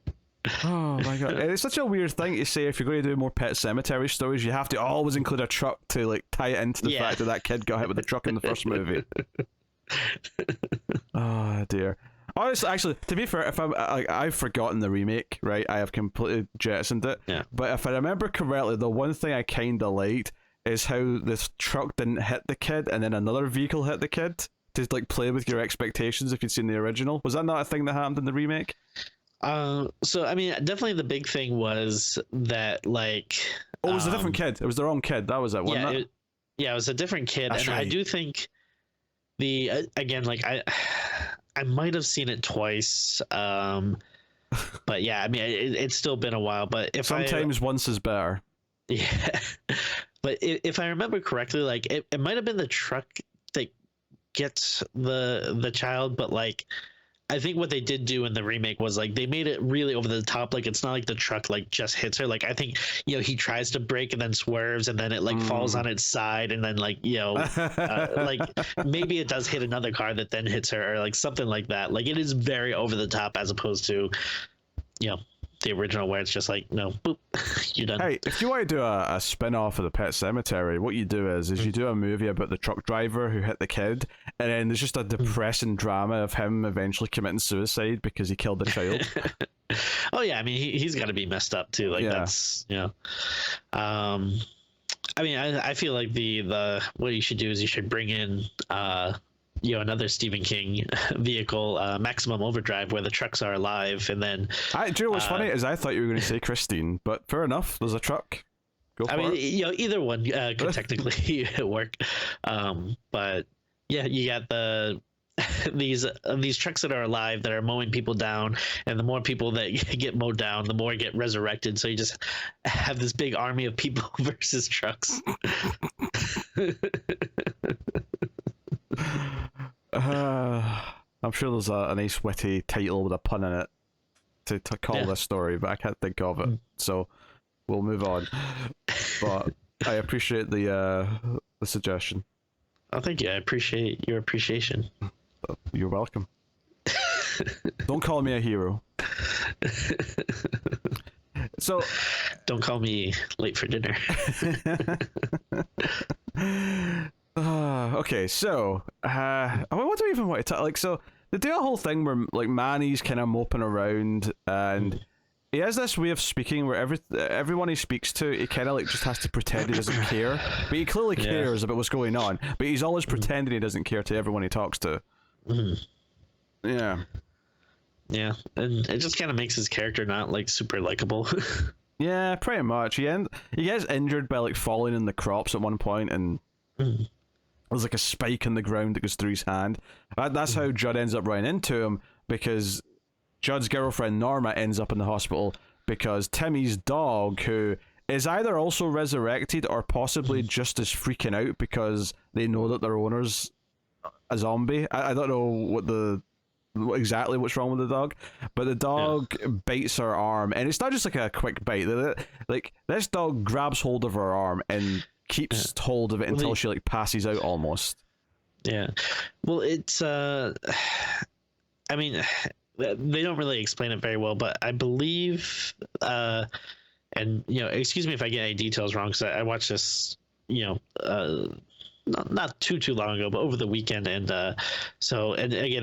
Oh my god, and it's such a weird thing to say. If you're going to do more Pet Sematary stories, you have to always include a truck to like tie it into the fact that that kid got hit with a truck in the first movie. Oh dear. Honestly, actually, to be fair, if I've forgotten the remake, right? I have completely jettisoned it. Yeah. But if I remember correctly, the one thing I kind of liked is how this truck didn't hit the kid, and then another vehicle hit the kid to like play with your expectations. If you'd seen the original, was that not a thing that happened in the remake? So I mean, definitely the big thing was that like. Oh, it was a different kid. It was the wrong kid. That was it, wasn't it? Yeah, it was a different kid, That's and right. I do think again, like I might have seen it twice, but yeah, I mean, it's still been a while. But if sometimes once is better. Yeah, but if I remember correctly, like it might have been the truck that gets the child, but like I think what they did do in the remake was like they made it really over the top. Like it's not like the truck like just hits her. Like I think he tries to brake and then swerves and then it like falls on its side and then like like maybe it does hit another car that then hits her or like something like that. Like it is very over the top as opposed to the original where it's just like no boop you're done. Hey, if you want to do a spin-off of the Pet Sematary, what you do is you do a movie about the truck driver who hit the kid, and then there's just a depressing drama of him eventually committing suicide because he killed the child. Oh yeah, I mean he's got to be messed up too. Like that's I mean I feel like the what you should do is you should bring in another Stephen King vehicle, Maximum Overdrive, where the trucks are alive, and then. Do you know what's funny is I thought you were going to say Christine, but fair enough. There's a truck. Go for it. I mean, either one could technically work, but yeah, you got these trucks that are alive that are mowing people down, and the more people that get mowed down, the more get resurrected. So you just have this big army of people versus trucks. I'm sure there's a nice witty title with a pun in it to call this story, but I can't think of it. So we'll move on. But I appreciate the suggestion. Oh, thank you. I appreciate your appreciation. You're welcome. Don't call me a hero. So don't call me late for dinner. Okay, so what do we even want to talk? Like, so they do a whole thing where like Manny's kind of moping around, and he has this way of speaking where everyone he speaks to, he kind of like just has to pretend he doesn't care, but he clearly cares about what's going on. But he's always pretending he doesn't care to everyone he talks to. Yeah, and it just kind of makes his character not like super likable. Yeah, pretty much. He gets injured by like falling in the crops at one point, and there's like a spike in the ground that goes through his hand. That's how Judd ends up running into him, because Judd's girlfriend Norma ends up in the hospital because Timmy's dog, who is either also resurrected or possibly just as freaking out because they know that their owner's a zombie. I don't know exactly what's wrong with the dog, but the dog bites her arm, and it's not just like a quick bite. Like this dog grabs hold of her arm and keeps hold of it until she like passes out almost. Yeah. Well, it's I mean, they don't really explain it very well, but I believe and excuse me if I get any details wrong, because I watched this not too long ago, but over the weekend, and again,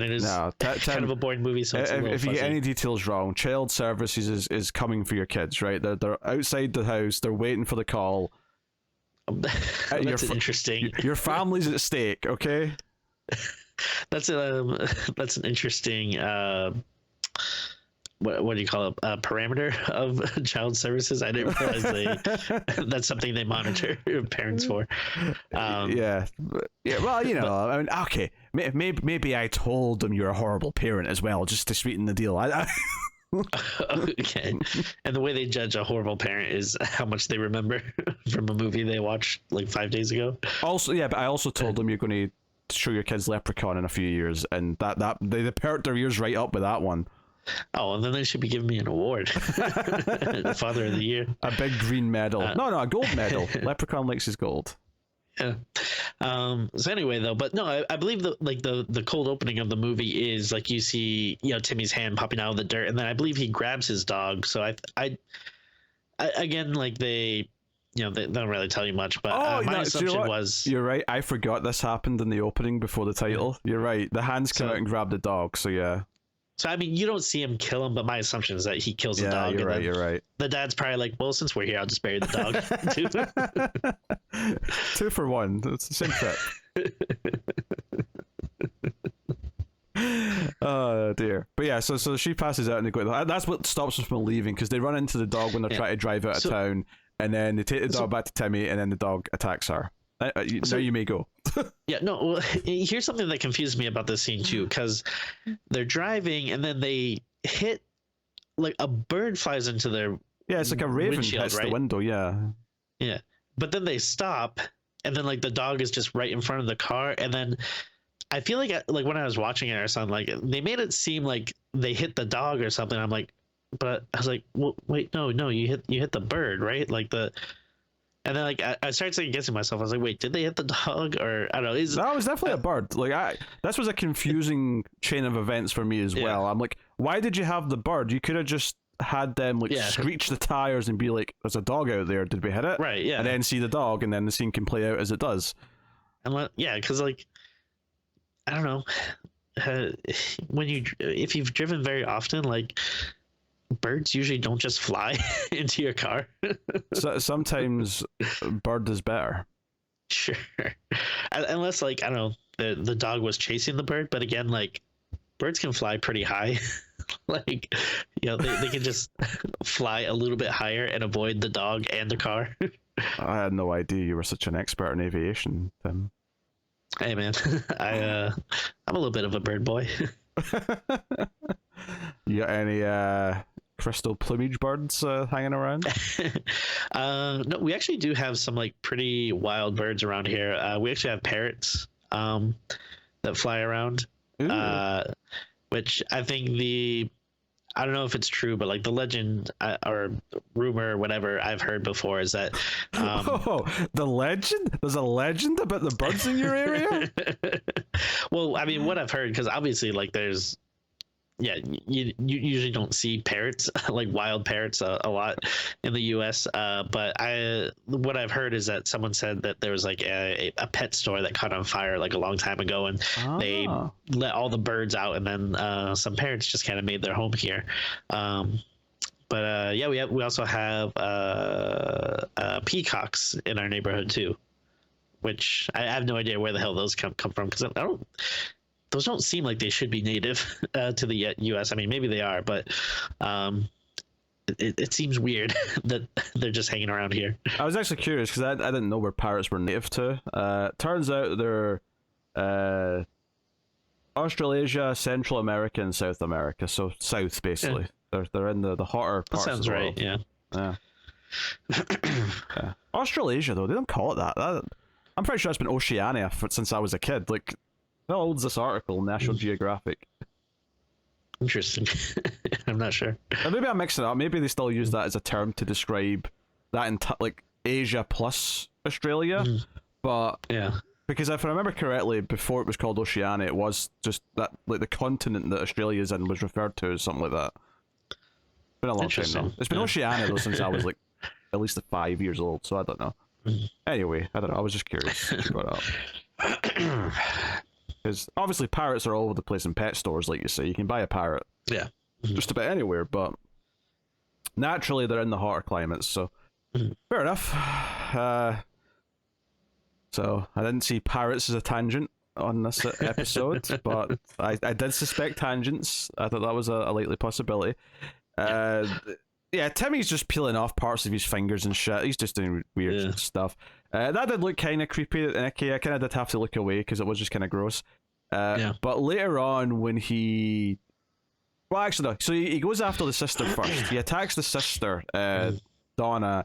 it is kind of a boring movie. So if you get any details wrong, child services is coming for your kids, right? They're outside the house, they're waiting for the call. That's interesting. Your family's at stake, okay? That's an interesting what do you call it? Parameter of child services. I didn't realize that's something they monitor parents for. Yeah. Well, I mean, okay, maybe I told them you're a horrible parent as well, just to sweeten the deal. Okay. And the way they judge a horrible parent is how much they remember from a movie they watched like 5 days ago. Also, yeah, but I also told them you're going to show your kids Leprechaun in a few years, and that they perked their ears right up with that one. Oh, and then they should be giving me an award. Father of the Year. A big green medal. No, a gold medal. Leprechaun likes his gold. Yeah. So anyway, though, but no, I believe the cold opening of the movie is like you see, Timmy's hand popping out of the dirt, and then I believe he grabs his dog. So I again, like they don't really tell you much, but my assumption was you're right. I forgot this happened in the opening before the title. You're right. The hands come out and grab the dog. So yeah. So I mean, you don't see him kill him, but my assumption is that he kills the dog. You're right. You're right. The dad's probably like, well, since we're here, I'll just bury the dog. 2 for 1. It's the same trip. Oh dear. But yeah, so she passes out and they go. That's what stops them from leaving, because they run into the dog when they're trying to drive out of town, and then they take the dog back to Timmy, and then the dog attacks her. Now you may go. Yeah, no. Well, here's something that confused me about this scene too, because they're driving and then they hit, like, a bird flies into their it's like a raven hits the window. Yeah. But then they stop, and then like the dog is just right in front of the car, and then I feel like when I was watching it or something, like they made it seem like they hit the dog or something. I'm like, but I was like, well, wait, no, you hit the bird, right? Like and then like I started second guessing myself. I was like, wait, did they hit the dog, or I don't know? No, it was definitely a bird. Like this was a confusing chain of events for me as well. I'm like, why did you have the bird? You could have just had them screech the tires and be like, there's a dog out there. Did we hit it? Right. Yeah. And then see the dog, and then the scene can play out as it does. And because like, I don't know, if you've driven very often, like, birds usually don't just fly into your car. So sometimes bird is better. Sure. Unless, like, I don't know, the dog was chasing the bird, but again, like, birds can fly pretty high. Like, they can just fly a little bit higher and avoid the dog and the car. I had no idea you were such an expert in aviation, Tim. Hey man, I'm a little bit of a bird boy. You got any crystal plumage birds hanging around? No, we actually do have some like pretty wild birds around here. We actually have parrots that fly around, which I think I don't know if it's true, but like the legend or rumor or whatever I've heard before is that the legend? There's a legend about the birds in your area? Well, I mean, what I've heard, because obviously like there's you usually don't see parrots, like wild parrots, a lot in the US, but what I've heard is that someone said that there was like a pet store that caught on fire like a long time ago, and they let all the birds out, and then some parrots just kind of made their home here. But we also have peacocks in our neighborhood too, which I have no idea where the hell those come from, because those don't seem like they should be native to the U.S. I mean, maybe they are, but it seems weird that they're just hanging around here. I was actually curious because I didn't know where parrots were native to. Turns out they're Australasia, Central America, and South America. So south, basically. Yeah. They're in the hotter parts of the world. That sounds right, yeah. Australasia, though, they don't call it that. I'm pretty sure it's been Oceania since I was a kid. Like, how old's this article, National Geographic? Interesting. I'm not sure. Or maybe I'm mixing it up. Maybe they still use that as a term to describe that like Asia plus Australia. But yeah, because if I remember correctly, before it was called Oceania, it was just that, like, the continent that Australia's in was referred to as something like that. It's been a long time now. It's been Oceania though since I was like at least 5 years old, so I don't know. Anyway, I don't know. I was just curious. Because obviously parrots are all over the place in pet stores, like you say. You can buy a parrot just about anywhere, but naturally they're in the hotter climates, so fair enough. So I didn't see parrots as a tangent on this episode, but I did suspect tangents. I thought that was a likely possibility. Yeah, Timmy's just peeling off parts of his fingers and shit. He's just doing weird stuff. That did look kind of creepy and icky. I kind of did have to look away because it was just kind of gross. But later on, when he... Well, actually, no. So he goes after the sister first. He attacks the sister, Donna.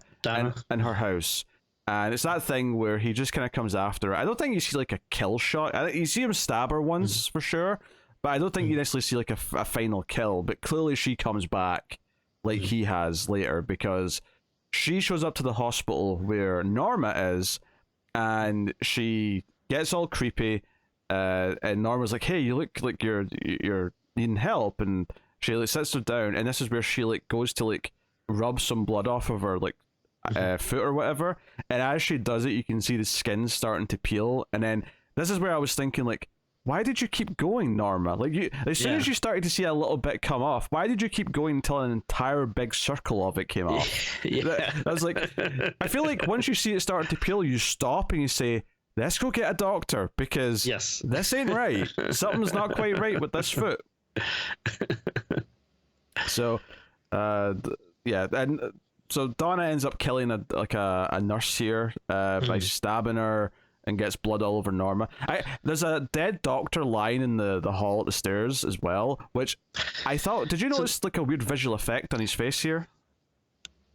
In her house. And it's that thing where he just kind of comes after her. I don't think you see like a kill shot. You see him stab her once, for sure. But I don't think you necessarily see like a final kill. But clearly she comes back like he has later, because she shows up to the hospital where Norma is, and she gets all creepy, and Norma's like, "Hey, you look like you're needing help," and she like sits her down, and this is where she like goes to like rub some blood off of her like foot or whatever, and as she does it, you can see the skin starting to peel, and then this is where I was thinking like, why did you keep going, Norma? Like, you, as soon as you started to see a little bit come off, why did you keep going until an entire big circle of it came off? I was like, I feel like once you see it starting to peel, you stop and you say, let's go get a doctor, because this ain't right. Something's not quite right with this foot. So, yeah, and so Donna ends up killing a nurse here by stabbing her, and gets blood all over Norma. There's a dead doctor lying in the hall at the stairs as well, which I thought, did you notice like a weird visual effect on his face here?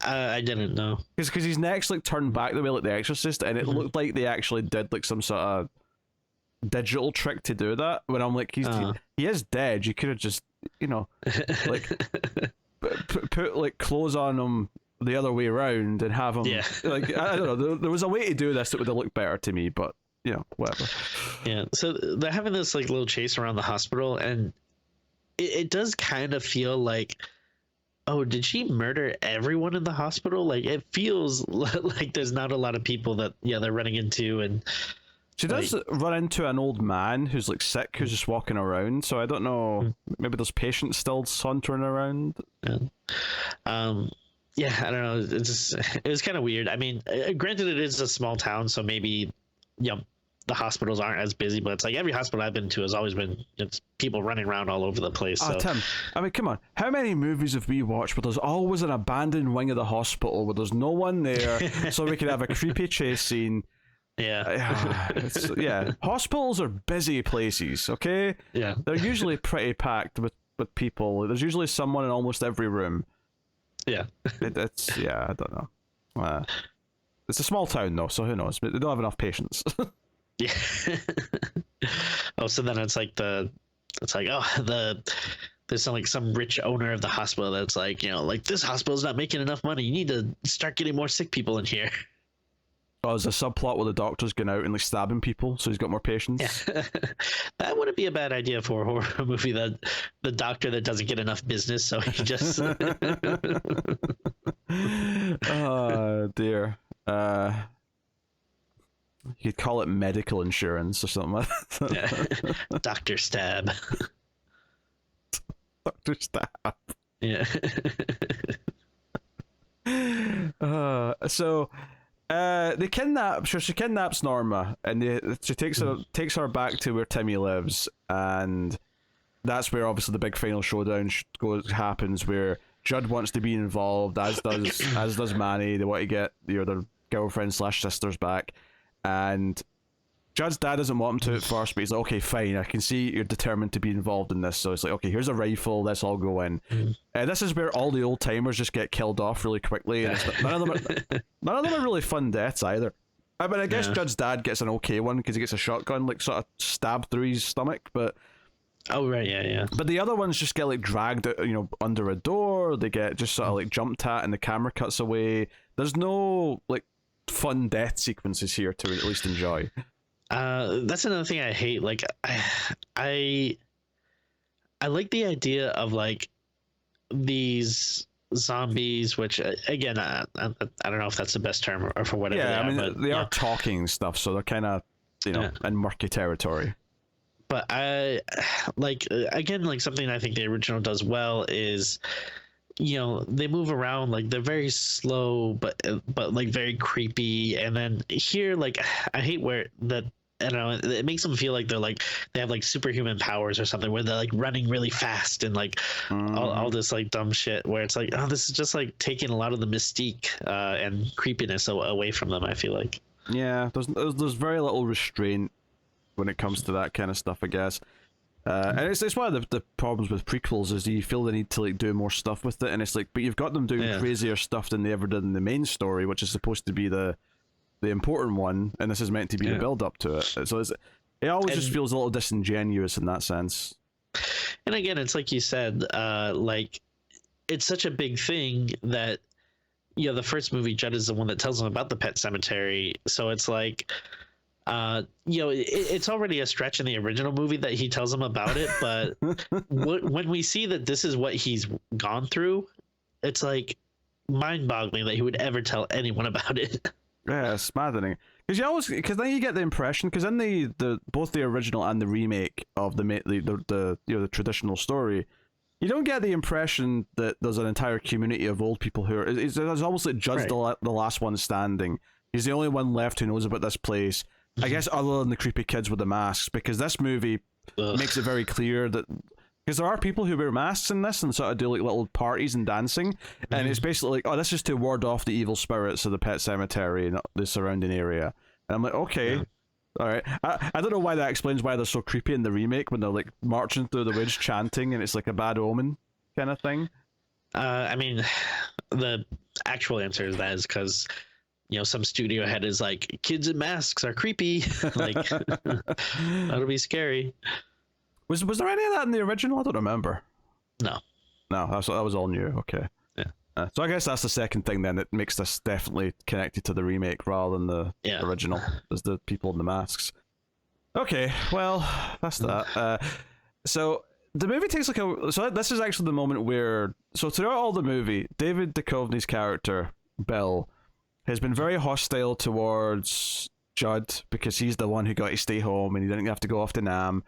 I didn't know. Because his neck's like turned back the way like The Exorcist, and it looked like they actually did like some sort of digital trick to do that. When I'm like, he is dead. You could have just, like put like clothes on him the other way around and have him like, I don't know, there was a way to do this that would have looked better to me, but whatever. So they're having this like little chase around the hospital, and it does kind of feel like, oh, did she murder everyone in the hospital? Like, it feels like there's not a lot of people that they're running into, and she does run into an old man who's like sick, who's just walking around, so I don't know, maybe there's patients still sauntering around. Yeah, I don't know. It was kind of weird. I mean, granted, it is a small town, so maybe, the hospitals aren't as busy. But it's like every hospital I've been to has always been people running around all over the place. Oh, Tim, I mean, come on. How many movies have we watched where there's always an abandoned wing of the hospital where there's no one there, so we can have a creepy chase scene? Yeah. Hospitals are busy places. Okay. Yeah. They're usually pretty packed with people. There's usually someone in almost every room. Yeah. It's I don't know. It's a small town though, so who knows? But they don't have enough patients. Yeah. So then there's some rich owner of the hospital that's like, this hospital's not making enough money. You need to start getting more sick people in here. Oh, there's a subplot where the doctor's going out and like stabbing people, so he's got more patients. Yeah. That wouldn't be a bad idea for a horror movie. That the doctor that doesn't get enough business, so he just. Oh dear. You could call it medical insurance or something like that. Doctor Stab. Doctor Stab. Yeah. So. She kidnaps Norma, and she takes her back to where Timmy lives, and that's where obviously the big final showdown happens, where Judd wants to be involved, as does Manny. They want to get their girlfriend / sisters back, and Judd's dad doesn't want him to at first, but he's like, okay, fine, I can see you're determined to be involved in this, so it's like, okay, here's a rifle, let's all go in. And this is where all the old timers just get killed off really quickly, and none of them are really fun deaths either. I mean, I guess Judd's dad gets an okay one because he gets a shotgun like sort of stabbed through his stomach, but oh right, yeah. But the other ones just get like dragged, under a door. They get just sort of like jumped at, and the camera cuts away. There's no like fun death sequences here to at least enjoy. That's another thing I hate. Like, I like the idea of like these zombies, which again, I don't know if that's the best term or for whatever. Yeah, I mean, they are talking stuff, so they're kind of in murky territory. But I like, again, like something I think the original does well is, they move around, like they're very slow, but like very creepy. And then here, like, I hate where that, I don't know, it makes them feel like they have like superhuman powers or something, where they're like running really fast and like all this like dumb shit, where it's like, oh, this is just like taking a lot of the mystique and creepiness away from them, I feel like. Yeah, there's very little restraint when it comes to that kind of stuff, I guess. And it's one of the problems with prequels is you feel the need to like do more stuff with it, and it's like, but you've got them doing crazier stuff than they ever did in the main story, which is supposed to be the important one, and this is meant to be the build up to it. So it always just feels a little disingenuous in that sense. And again, it's like you said, like it's such a big thing that the first movie, Judd is the one that tells them about the Pet Sematary, so it's like, it's already a stretch in the original movie that he tells him about it, but when we see that this is what he's gone through, it's like mind-boggling that he would ever tell anyone about it. Yeah, it's maddening. Because then you get the impression, because in the both the original and the remake of the traditional story, you don't get the impression that there's an entire community of old people who are. It's almost like Judd's the last one standing. He's the only one left who knows about this place. I guess other than the creepy kids with the masks, because this movie makes it very clear that. Because there are people who wear masks in this and sort of do like little parties and dancing, and it's basically like, oh, this is to ward off the evil spirits of the Pet Sematary and the surrounding area. And I'm like, okay, all right. I don't know why that explains why they're so creepy in the remake when they're like marching through the woods chanting and it's like a bad omen kind of thing. I mean, the actual answer to that is because some studio head is like, kids in masks are creepy, like that'll be scary. Was there any of that in the original? I don't remember. No, that was all new. Okay. Yeah. So I guess that's the second thing then that makes this definitely connected to the remake rather than the original, is the people in the masks. Okay, well, that's that. So the movie takes so this is actually the moment where, so throughout all the movie, David Duchovny's character, Bill, has been very hostile towards Judd because he's the one who got to stay home and he didn't have to go off to Nam.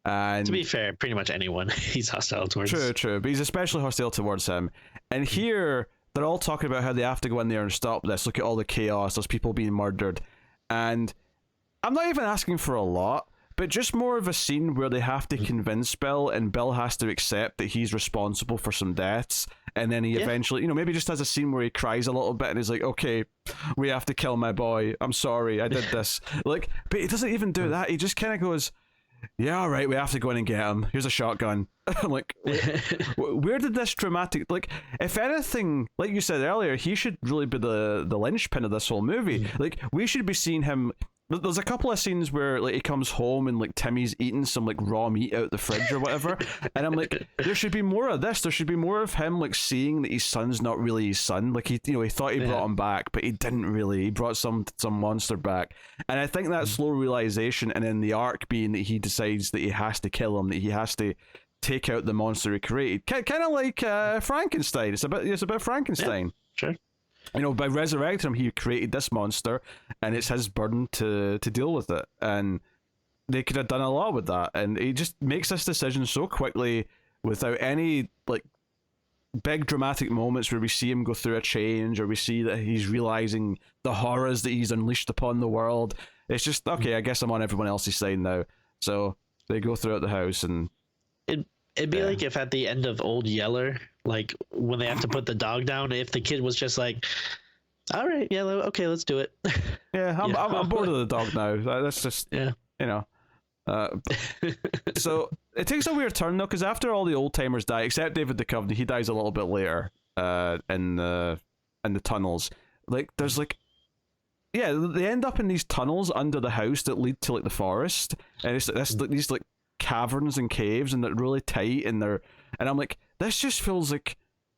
And to be fair, pretty much anyone he's hostile towards. True, but he's especially hostile towards him. And here, they're all talking about how they have to go in there and stop this. Look at all the chaos, there's people being murdered. And I'm not even asking for a lot, but just more of a scene where they have to convince Bill, and Bill has to accept that he's responsible for some deaths. And then he eventually, maybe just has a scene where he cries a little bit and he's like, okay, we have to kill my boy. I'm sorry, I did this. But he doesn't even do that. He just kind of goes, yeah, all right, we have to go in and get him. Here's a shotgun. I'm like, where did this dramatic... Like, if anything, like you said earlier, he should really be the linchpin of this whole movie. Like, we should be seeing him... There's a couple of scenes where like he comes home and like Timmy's eating some like raw meat out the fridge or whatever, and I'm like, there should be more of this. There should be more of him like seeing that his son's not really his son. Like he thought he brought him back, but he didn't really. He brought some monster back, and I think that slow realization, and then the arc being that he decides that he has to kill him, that he has to take out the monster he created, kind of like Frankenstein. It's about Frankenstein. Yeah, sure. By resurrecting him, he created this monster, and it's his burden to deal with it. And they could have done a lot with that. And he just makes this decision so quickly without any like big dramatic moments where we see him go through a change, or we see that he's realizing the horrors that he's unleashed upon the world. It's just, okay, I guess I'm on everyone else's side now. So they go throughout the house, and it'd be like if at the end of Old Yeller, like when they have to put the dog down, if the kid was just like, all right, Yellow, okay, let's do it. Yeah, I'm bored of the dog now. That's just, so it takes a weird turn though, because after all the old timers die, except David Duchovny, he dies a little bit later in the tunnels. Like there's like, yeah, they end up in these tunnels under the house that lead to like the forest, and it's these like caverns and caves, and they're really tight, and I'm like, this just feels like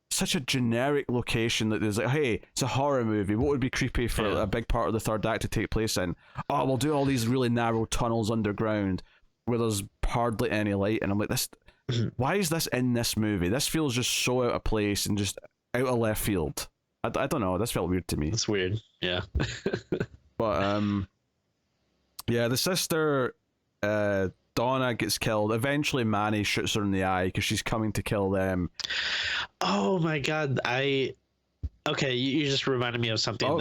such a generic location that there's like, hey, it's a horror movie, what would be creepy for a big part of the third act to take place in? Oh, we'll do all these really narrow tunnels underground where there's hardly any light. And I'm like, this, why is this in this movie? This feels just so out of place and just out of left field. I don't know, this felt weird to me. It's weird, yeah. But yeah, the sister Donna gets killed. Eventually Manny shoots her in the eye because she's coming to kill them. Oh my god, okay, you just reminded me of something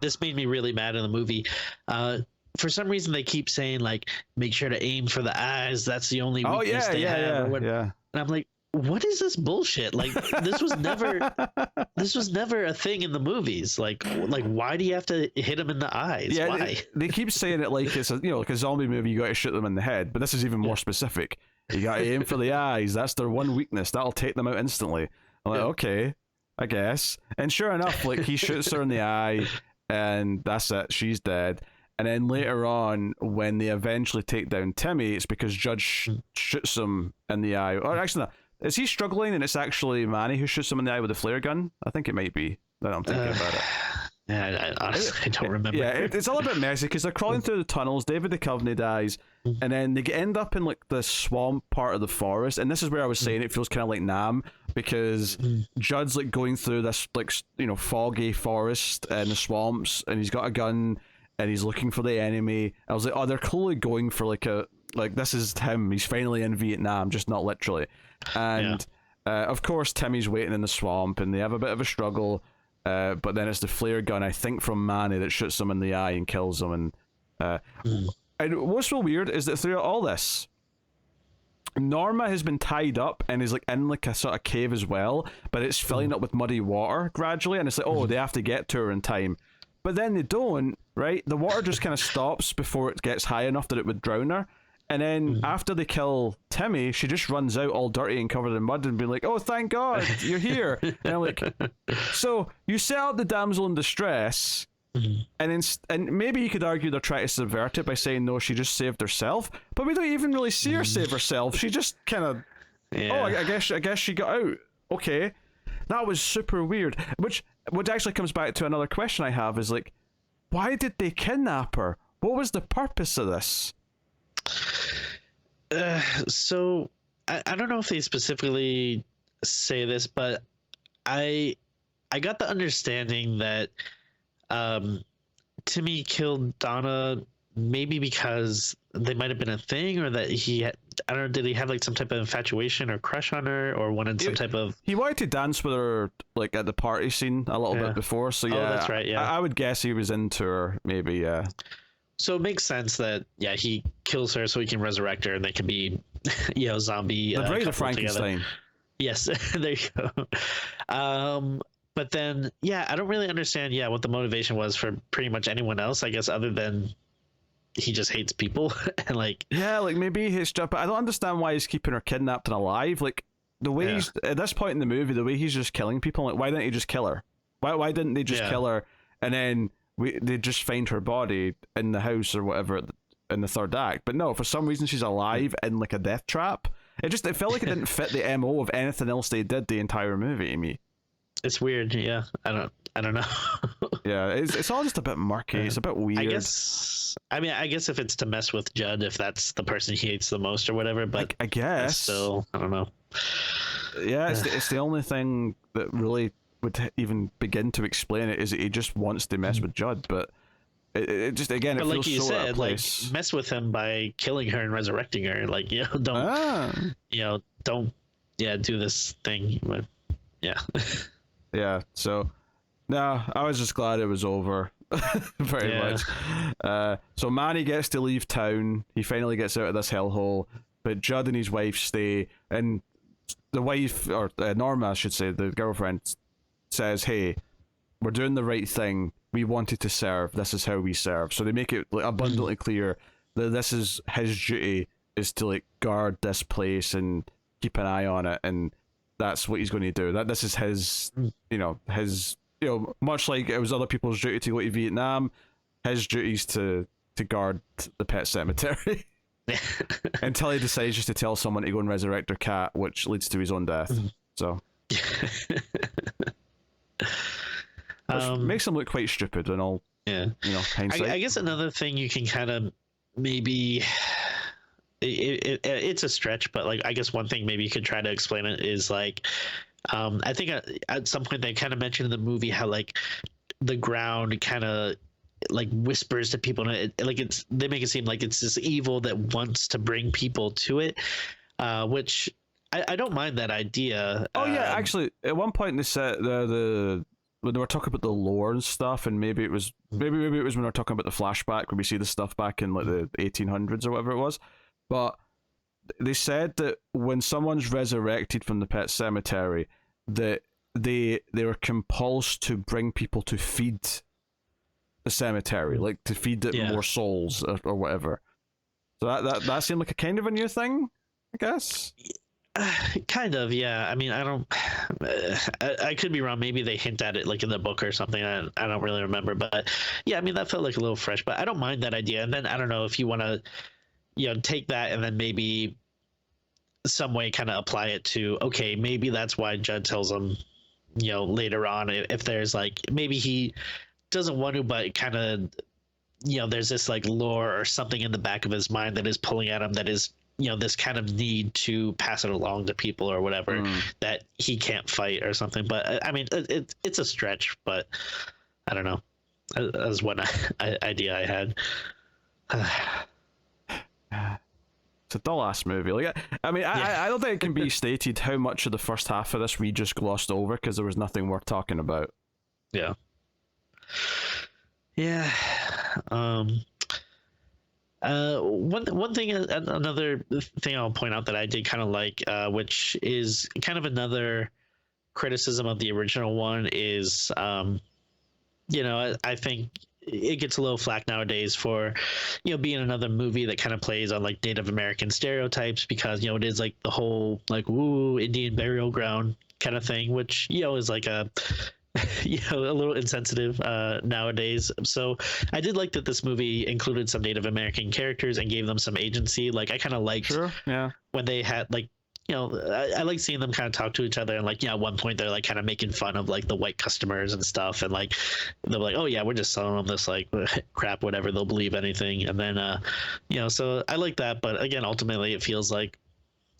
this made me really mad in the movie. For some reason they keep saying like, make sure to aim for the eyes, that's the only weakness they have. And I'm like, what is this bullshit? Like this was never a thing in the movies. Like why do you have to hit him in the eyes? Yeah, why? They keep saying it like it's like a zombie movie, you got to shoot them in the head, but this is even more specific. You got to aim for the eyes. That's their one weakness. That'll take them out instantly. I'm like, okay, I guess. And sure enough, like he shoots her in the eye, and that's it. She's dead. And then later on, when they eventually take down Timmy, it's because Judge shoots him in the eye. Or actually, no. Is he struggling and it's actually Manny who shoots him in the eye with a flare gun? I think it might be. Now I'm thinking about it. Yeah, I honestly don't remember. Yeah, it's all a bit messy because they're crawling through the tunnels. David Duchovny dies, and then they end up in like the swamp part of the forest. And this is where I was saying it feels kind of like Nam, because Judd's like going through this like foggy forest and the swamps, and he's got a gun and he's looking for the enemy. I was like, oh, they're clearly going for like this is him. He's finally in Vietnam, just not literally. And of course, Timmy's waiting in the swamp, and they have a bit of a struggle. But then it's the flare gun, I think, from Manny that shoots him in the eye and kills him. And what's so weird is that throughout all this, Norma has been tied up and is like in like a sort of cave as well, but it's filling up with muddy water gradually, and it's like, oh, they have to get to her in time. But then they don't, right? The water just kind of stops before it gets high enough that it would drown her. And then after they kill Timmy, she just runs out all dirty and covered in mud and be like, oh, thank God, you're here. And I'm like, so you set out the damsel in distress, and maybe you could argue they're trying to subvert it by saying, no, she just saved herself. But we don't even really see her save herself. She just kind of, I guess she got out. Okay. That was super weird. Which actually comes back to another question I have is like, why did they kidnap her? What was the purpose of this? So I don't know if they specifically say this, but I got the understanding that Timmy killed Donna maybe because they might have been a thing, or that he had, I don't know, did he have like some type of infatuation or crush on her, or wanted some type of... He wanted to dance with her like at the party scene a little bit before, so yeah. Oh, that's right, yeah. I would guess he was into her, maybe, yeah. So it makes sense that, yeah, he kills her so he can resurrect her and they can be, zombie. The Bride of Frankenstein. Together. Yes, there you go. But then, yeah, I don't really understand, what the motivation was for pretty much anyone else, I guess, other than he just hates people. And like... Yeah, like maybe he's just... But I don't understand why he's keeping her kidnapped and alive. Like, the way he's... At this point in the movie, the way he's just killing people, like, why didn't he just kill her? Why didn't they just kill her and then... they just find her body in the house or whatever in the third act. But no, for some reason she's alive in like a death trap. It felt like it didn't fit the MO of anything else they did the entire movie to me. It's weird, yeah. I don't know. Yeah, it's all just a bit murky. It's a bit weird. I guess if it's to mess with Judd, if that's the person he hates the most or whatever, but I guess still, I don't know. Yeah, it's the only thing that really would even begin to explain it, is that he just wants to mess with Judd, but it just, again, it feels so out of place. Like, mess with him by killing her and resurrecting her, like, don't do this thing, but yeah, so no, I was just glad it was over. Very much. So Manny gets to leave town, he finally gets out of this hellhole, but Judd and his wife stay, and the wife, or Norma I should say, the girlfriend, says, hey, we're doing the right thing, we wanted to serve, this is how we serve. So they make it like abundantly clear that this is his duty, is to like guard this place and keep an eye on it, and that's what he's going to do. That this is his much like it was other people's duty to go to Vietnam, his duty's to guard the Pet Sematary. Until he decides just to tell someone to go and resurrect their cat, which leads to his own death. So which makes him look quite stupid and all. Yeah, hindsight. I guess another thing you can kind of maybe it's a stretch, but like I guess one thing maybe you could try to explain it is like I think at some point they kind of mentioned in the movie how like the ground kind of like whispers to people, and they make it seem like it's this evil that wants to bring people to it, which I don't mind that idea. Oh yeah, actually, at one point they said when they were talking about the lore and stuff, and maybe it was when they were talking about the flashback when we see the stuff back in like the 1800s or whatever it was, but they said that when someone's resurrected from the Pet Sematary, that they were compelled to bring people to feed the cemetery, like to feed it more souls or whatever. So that seemed like a kind of a new thing, I guess. Kind of, yeah. I mean, I could be wrong. Maybe they hint at it like in the book or something. I don't really remember, but yeah, I mean, that felt like a little fresh, but I don't mind that idea. And then I don't know if you want to, take that and then maybe some way kind of apply it to, okay, maybe that's why Judd tells him, later on, if there's like, maybe he doesn't want to, but kind of, there's this like lore or something in the back of his mind that is pulling at him, that is, this kind of need to pass it along to people or whatever, that he can't fight or something. But I mean, it's a stretch, but I don't know. That's one idea I had. It's a dull ass movie. Like, I mean, I don't think it can be stated how much of the first half of this we just glossed over because there was nothing worth talking about. Yeah. Yeah. One thing, another thing I'll point out that I did kind of like, which is kind of another criticism of the original one, is, I think it gets a little flack nowadays for, being another movie that kind of plays on like Native American stereotypes, because, it is like the whole like, woo, Indian burial ground kind of thing, which, is like a a little insensitive nowadays. So I did like that this movie included some Native American characters and gave them some agency. Like, I kind of liked when they had like, I like seeing them kind of talk to each other, and like, at one point they're like kind of making fun of like the white customers and stuff, and like they're like, oh yeah, we're just selling them this like crap, whatever, they'll believe anything. And then so I like that, but again, ultimately it feels like,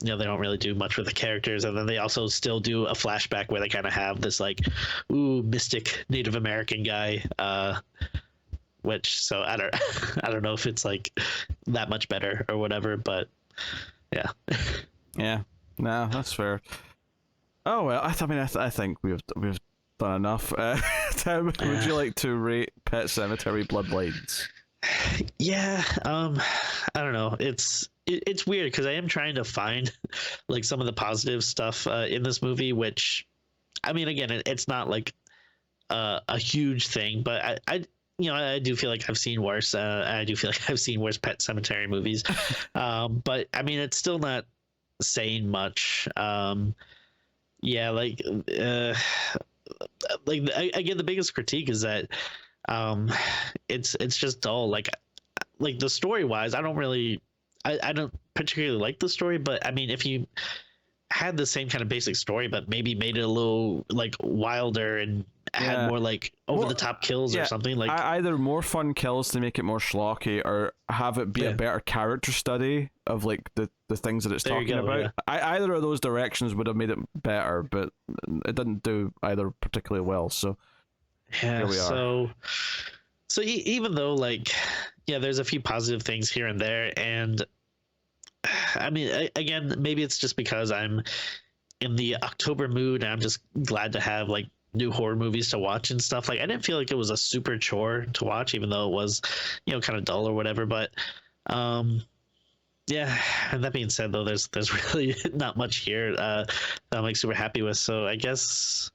they don't really do much with the characters. And then they also still do a flashback where they kind of have this like, ooh, mystic Native American guy, which, so I don't know if it's like that much better or whatever, but yeah. Yeah, no, that's fair. Oh well, I think we've done enough. Tim, would you like to rate Pet Sematary Bloodlines? Yeah, I don't know. It's weird because I am trying to find like some of the positive stuff in this movie, which, I mean, again, it's not like a huge thing, but I do feel like I've seen worse. I do feel like I've seen worse Pet Sematary movies, but I mean, it's still not saying much. Yeah, like again, the biggest critique is that it's just dull. Like the story wise, I don't particularly like the story, but I mean, if you had the same kind of basic story but maybe made it a little like wilder and had more like over the top kills or something, like either more fun kills to make it more schlocky, or have it be a better character study of like the things that it's talking about. Either of those directions would have made it better, but it didn't do either particularly well, so here we are. So even though like, there's a few positive things here and there, and I mean, again, maybe it's just because I'm in the October mood and I'm just glad to have like new horror movies to watch and stuff. Like, I didn't feel like it was a super chore to watch, even though it was, kind of dull or whatever. But yeah, and that being said, though, there's really not much here that I'm like super happy with. So I guess,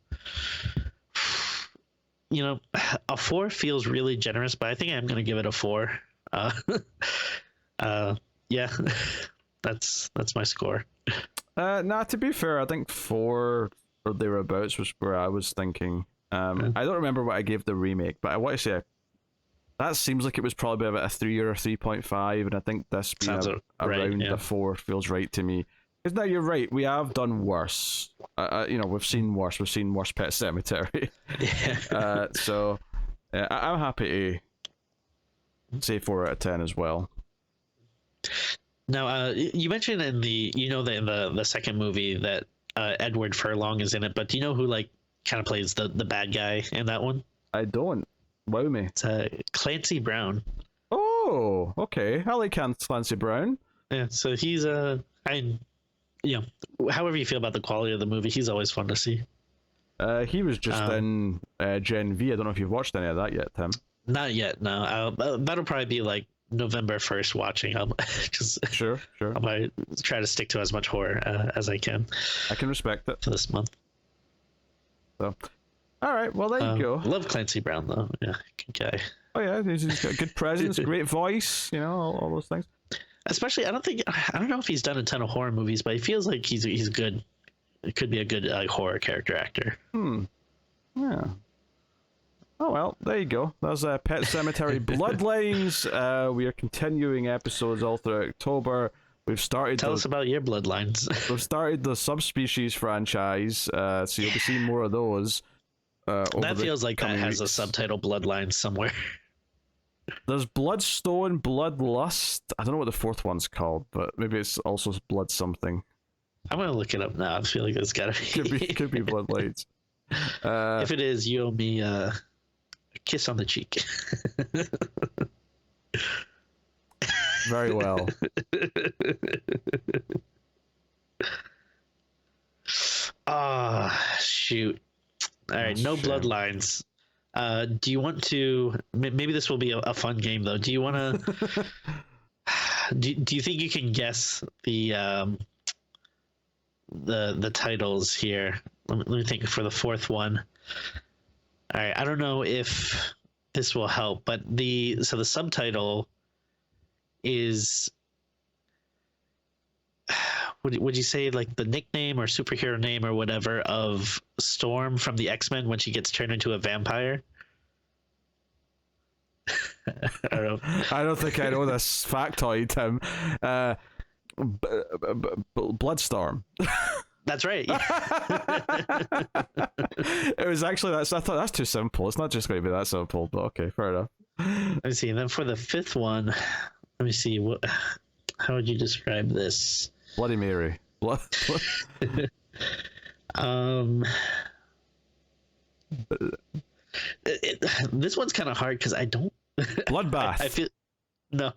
a 4 feels really generous, but I think I'm gonna give it a 4. Yeah, that's my score. Nah, to be fair, I think 4 or thereabouts was where I was thinking. I don't remember what I gave the remake, but I want to say that seems like it was probably about a 3 or a 3.5, and I think this being around a 4 feels right to me. Because now you're right, we have done worse. We've seen worse. We've seen worse Pet Sematary. So I'm happy to say 4 out of 10 as well. Now, you mentioned in the second movie that Edward Furlong is in it, but do you know who like kind of plays the bad guy in that one? I don't. Wow me. It's Clancy Brown. Oh, okay. I like Clancy Brown. Yeah, so he's however you feel about the quality of the movie, he's always fun to see. He was just in Gen V. I don't know if you've watched any of that yet, Tim. Not yet, no. That'll probably be like November 1st watching. Sure. I might try to stick to as much horror as I can. I can respect it. For this month. So, all right. Well, there you go. Love Clancy Brown though. Yeah, good guy. Oh yeah, he's got a good presence, great voice. All those things. Especially, I don't know if he's done a ton of horror movies, but he feels like he's good. It could be a good horror character actor. Yeah. Oh well, there you go. That's Pet Sematary Bloodlines. We are continuing episodes all through October. We've started. Tell us about your Bloodlines. We've started the Subspecies franchise, so you'll be seeing more of those. over That the feels like that coming has a weeks. subtitle, Bloodlines, somewhere. There's Bloodstone, Bloodlust. I don't know what the fourth one's called, but maybe it's also Blood something. I'm gonna look it up now. I feel like it's gotta be. Could be Bloodlines. If it is, you owe me a kiss on the cheek. Very well. Shoot. All right, That's no a shame. Bloodlines. Do you want to? Maybe this will be a fun game though. Do you want to? do you think you can guess the titles here? Let me think for the fourth one. All right, I don't know if this will help, but the subtitle is, would you say like the nickname or superhero name or whatever of Storm from the X-Men when she gets turned into a vampire? I don't know. I don't think I know this factoid, Tim. Bloodstorm. That's right. It was actually I thought that's too simple. It's not just going to be that simple, but okay, fair enough. Let me see. And then for the fifth one, let me see. How would you describe this? Bloody Mary. This one's kind of hard because I don't. Bloodbath. I feel no.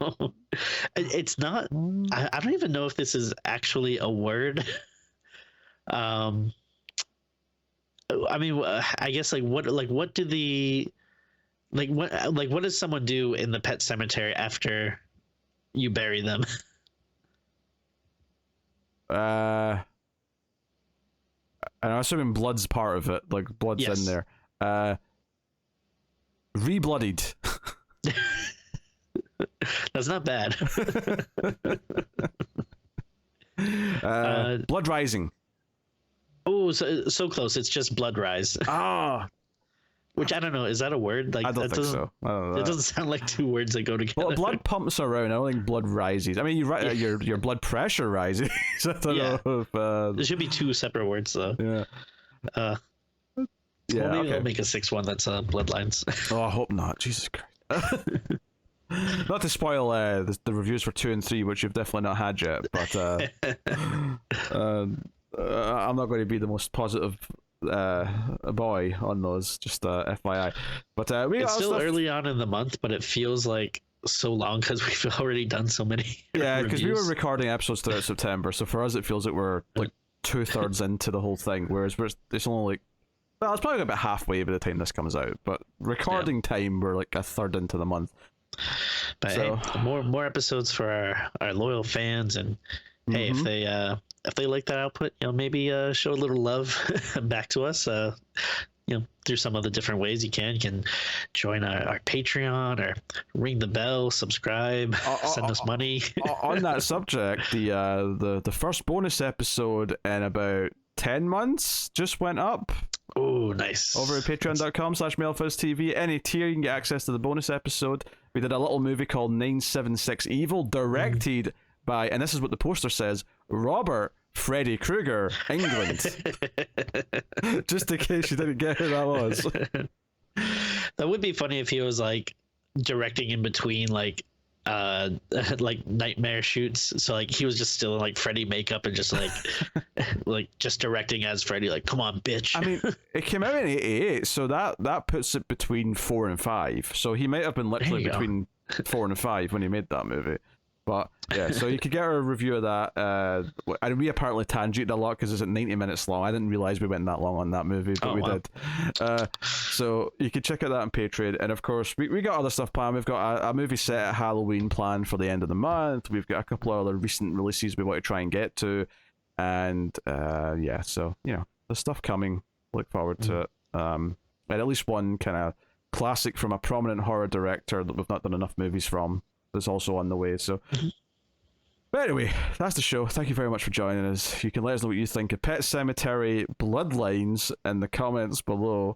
It's not. I don't even know if this is actually a word. I mean, I guess what do the what does someone do in the pet cemetery after you bury them? And I'm assuming blood's part of it, like blood's Yes. in there. Rebloodied. That's not bad. Blood rising. Oh, so close. It's just blood rise. Ah, Which I don't know. Is that a word? Like I don't that think doesn't. so. I don't know. It doesn't sound like two words that go together. Well, blood pumps around. I don't think blood rises. I mean, your blood pressure rises. I don't Yeah. know if. There should be two separate words though. Yeah. Well, maybe okay. they'll make a sixth one that's Bloodlines. Oh, I hope not. Jesus Christ. Not to spoil the reviews for 2 and 3, which you've definitely not had yet, but I'm not going to be the most positive boy on those, just FYI. But we It's got still stuff... early on in the month, but it feels like so long because we've already done so many. Yeah, because we were reviews. recording episodes throughout September, so for us it feels like we're like 2/3 into the whole thing, whereas it's only like, well, it's probably about halfway by the time this comes out, but recording time we're like a third into the month. But So- hey, more episodes for our loyal fans, and hey, if they like that output, maybe show a little love back to us. Through some of the different ways you can join our Patreon or ring the bell, subscribe, send us money. On that subject, the first bonus episode in about 10 months just went up Oh, nice. over at patreon.com/MailFuzzTV. Any tier, you can get access to the bonus episode. We did a little movie called 976 Evil, directed by, and this is what the poster says, Robert Freddy Krueger, England. Just in case you didn't get who that was. That would be funny if he was like directing in between like nightmare shoots, so like he was just still in like Freddy makeup and just like just directing as Freddy, like, come on bitch. I mean, it came out in 88, so that puts it between 4 and 5, so he might have been literally There you go. between 4 and 5 when he made that movie. But yeah, so you could get a review of that. And we apparently tangented a lot because it's at 90 minutes long. I didn't realize we went that long on that movie, but we wow. did. So you can check out that on Patreon. And of course, we got other stuff planned. We've got a movie set at Halloween planned for the end of the month. We've got a couple of other recent releases we want to try and get to. And yeah, so, there's stuff coming. Look forward to it. And at least one kind of classic from a prominent horror director that we've not done enough movies from that's also on the way. So but anyway, that's the show. Thank you very much for joining us. You can let us know what you think of Pet Sematary Bloodlines in the comments below.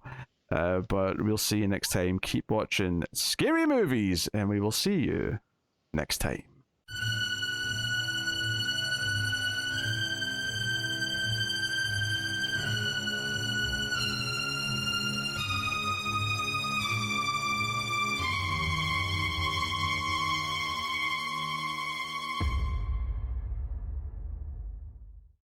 But we'll see you next time. Keep watching scary movies, and we will see you next time.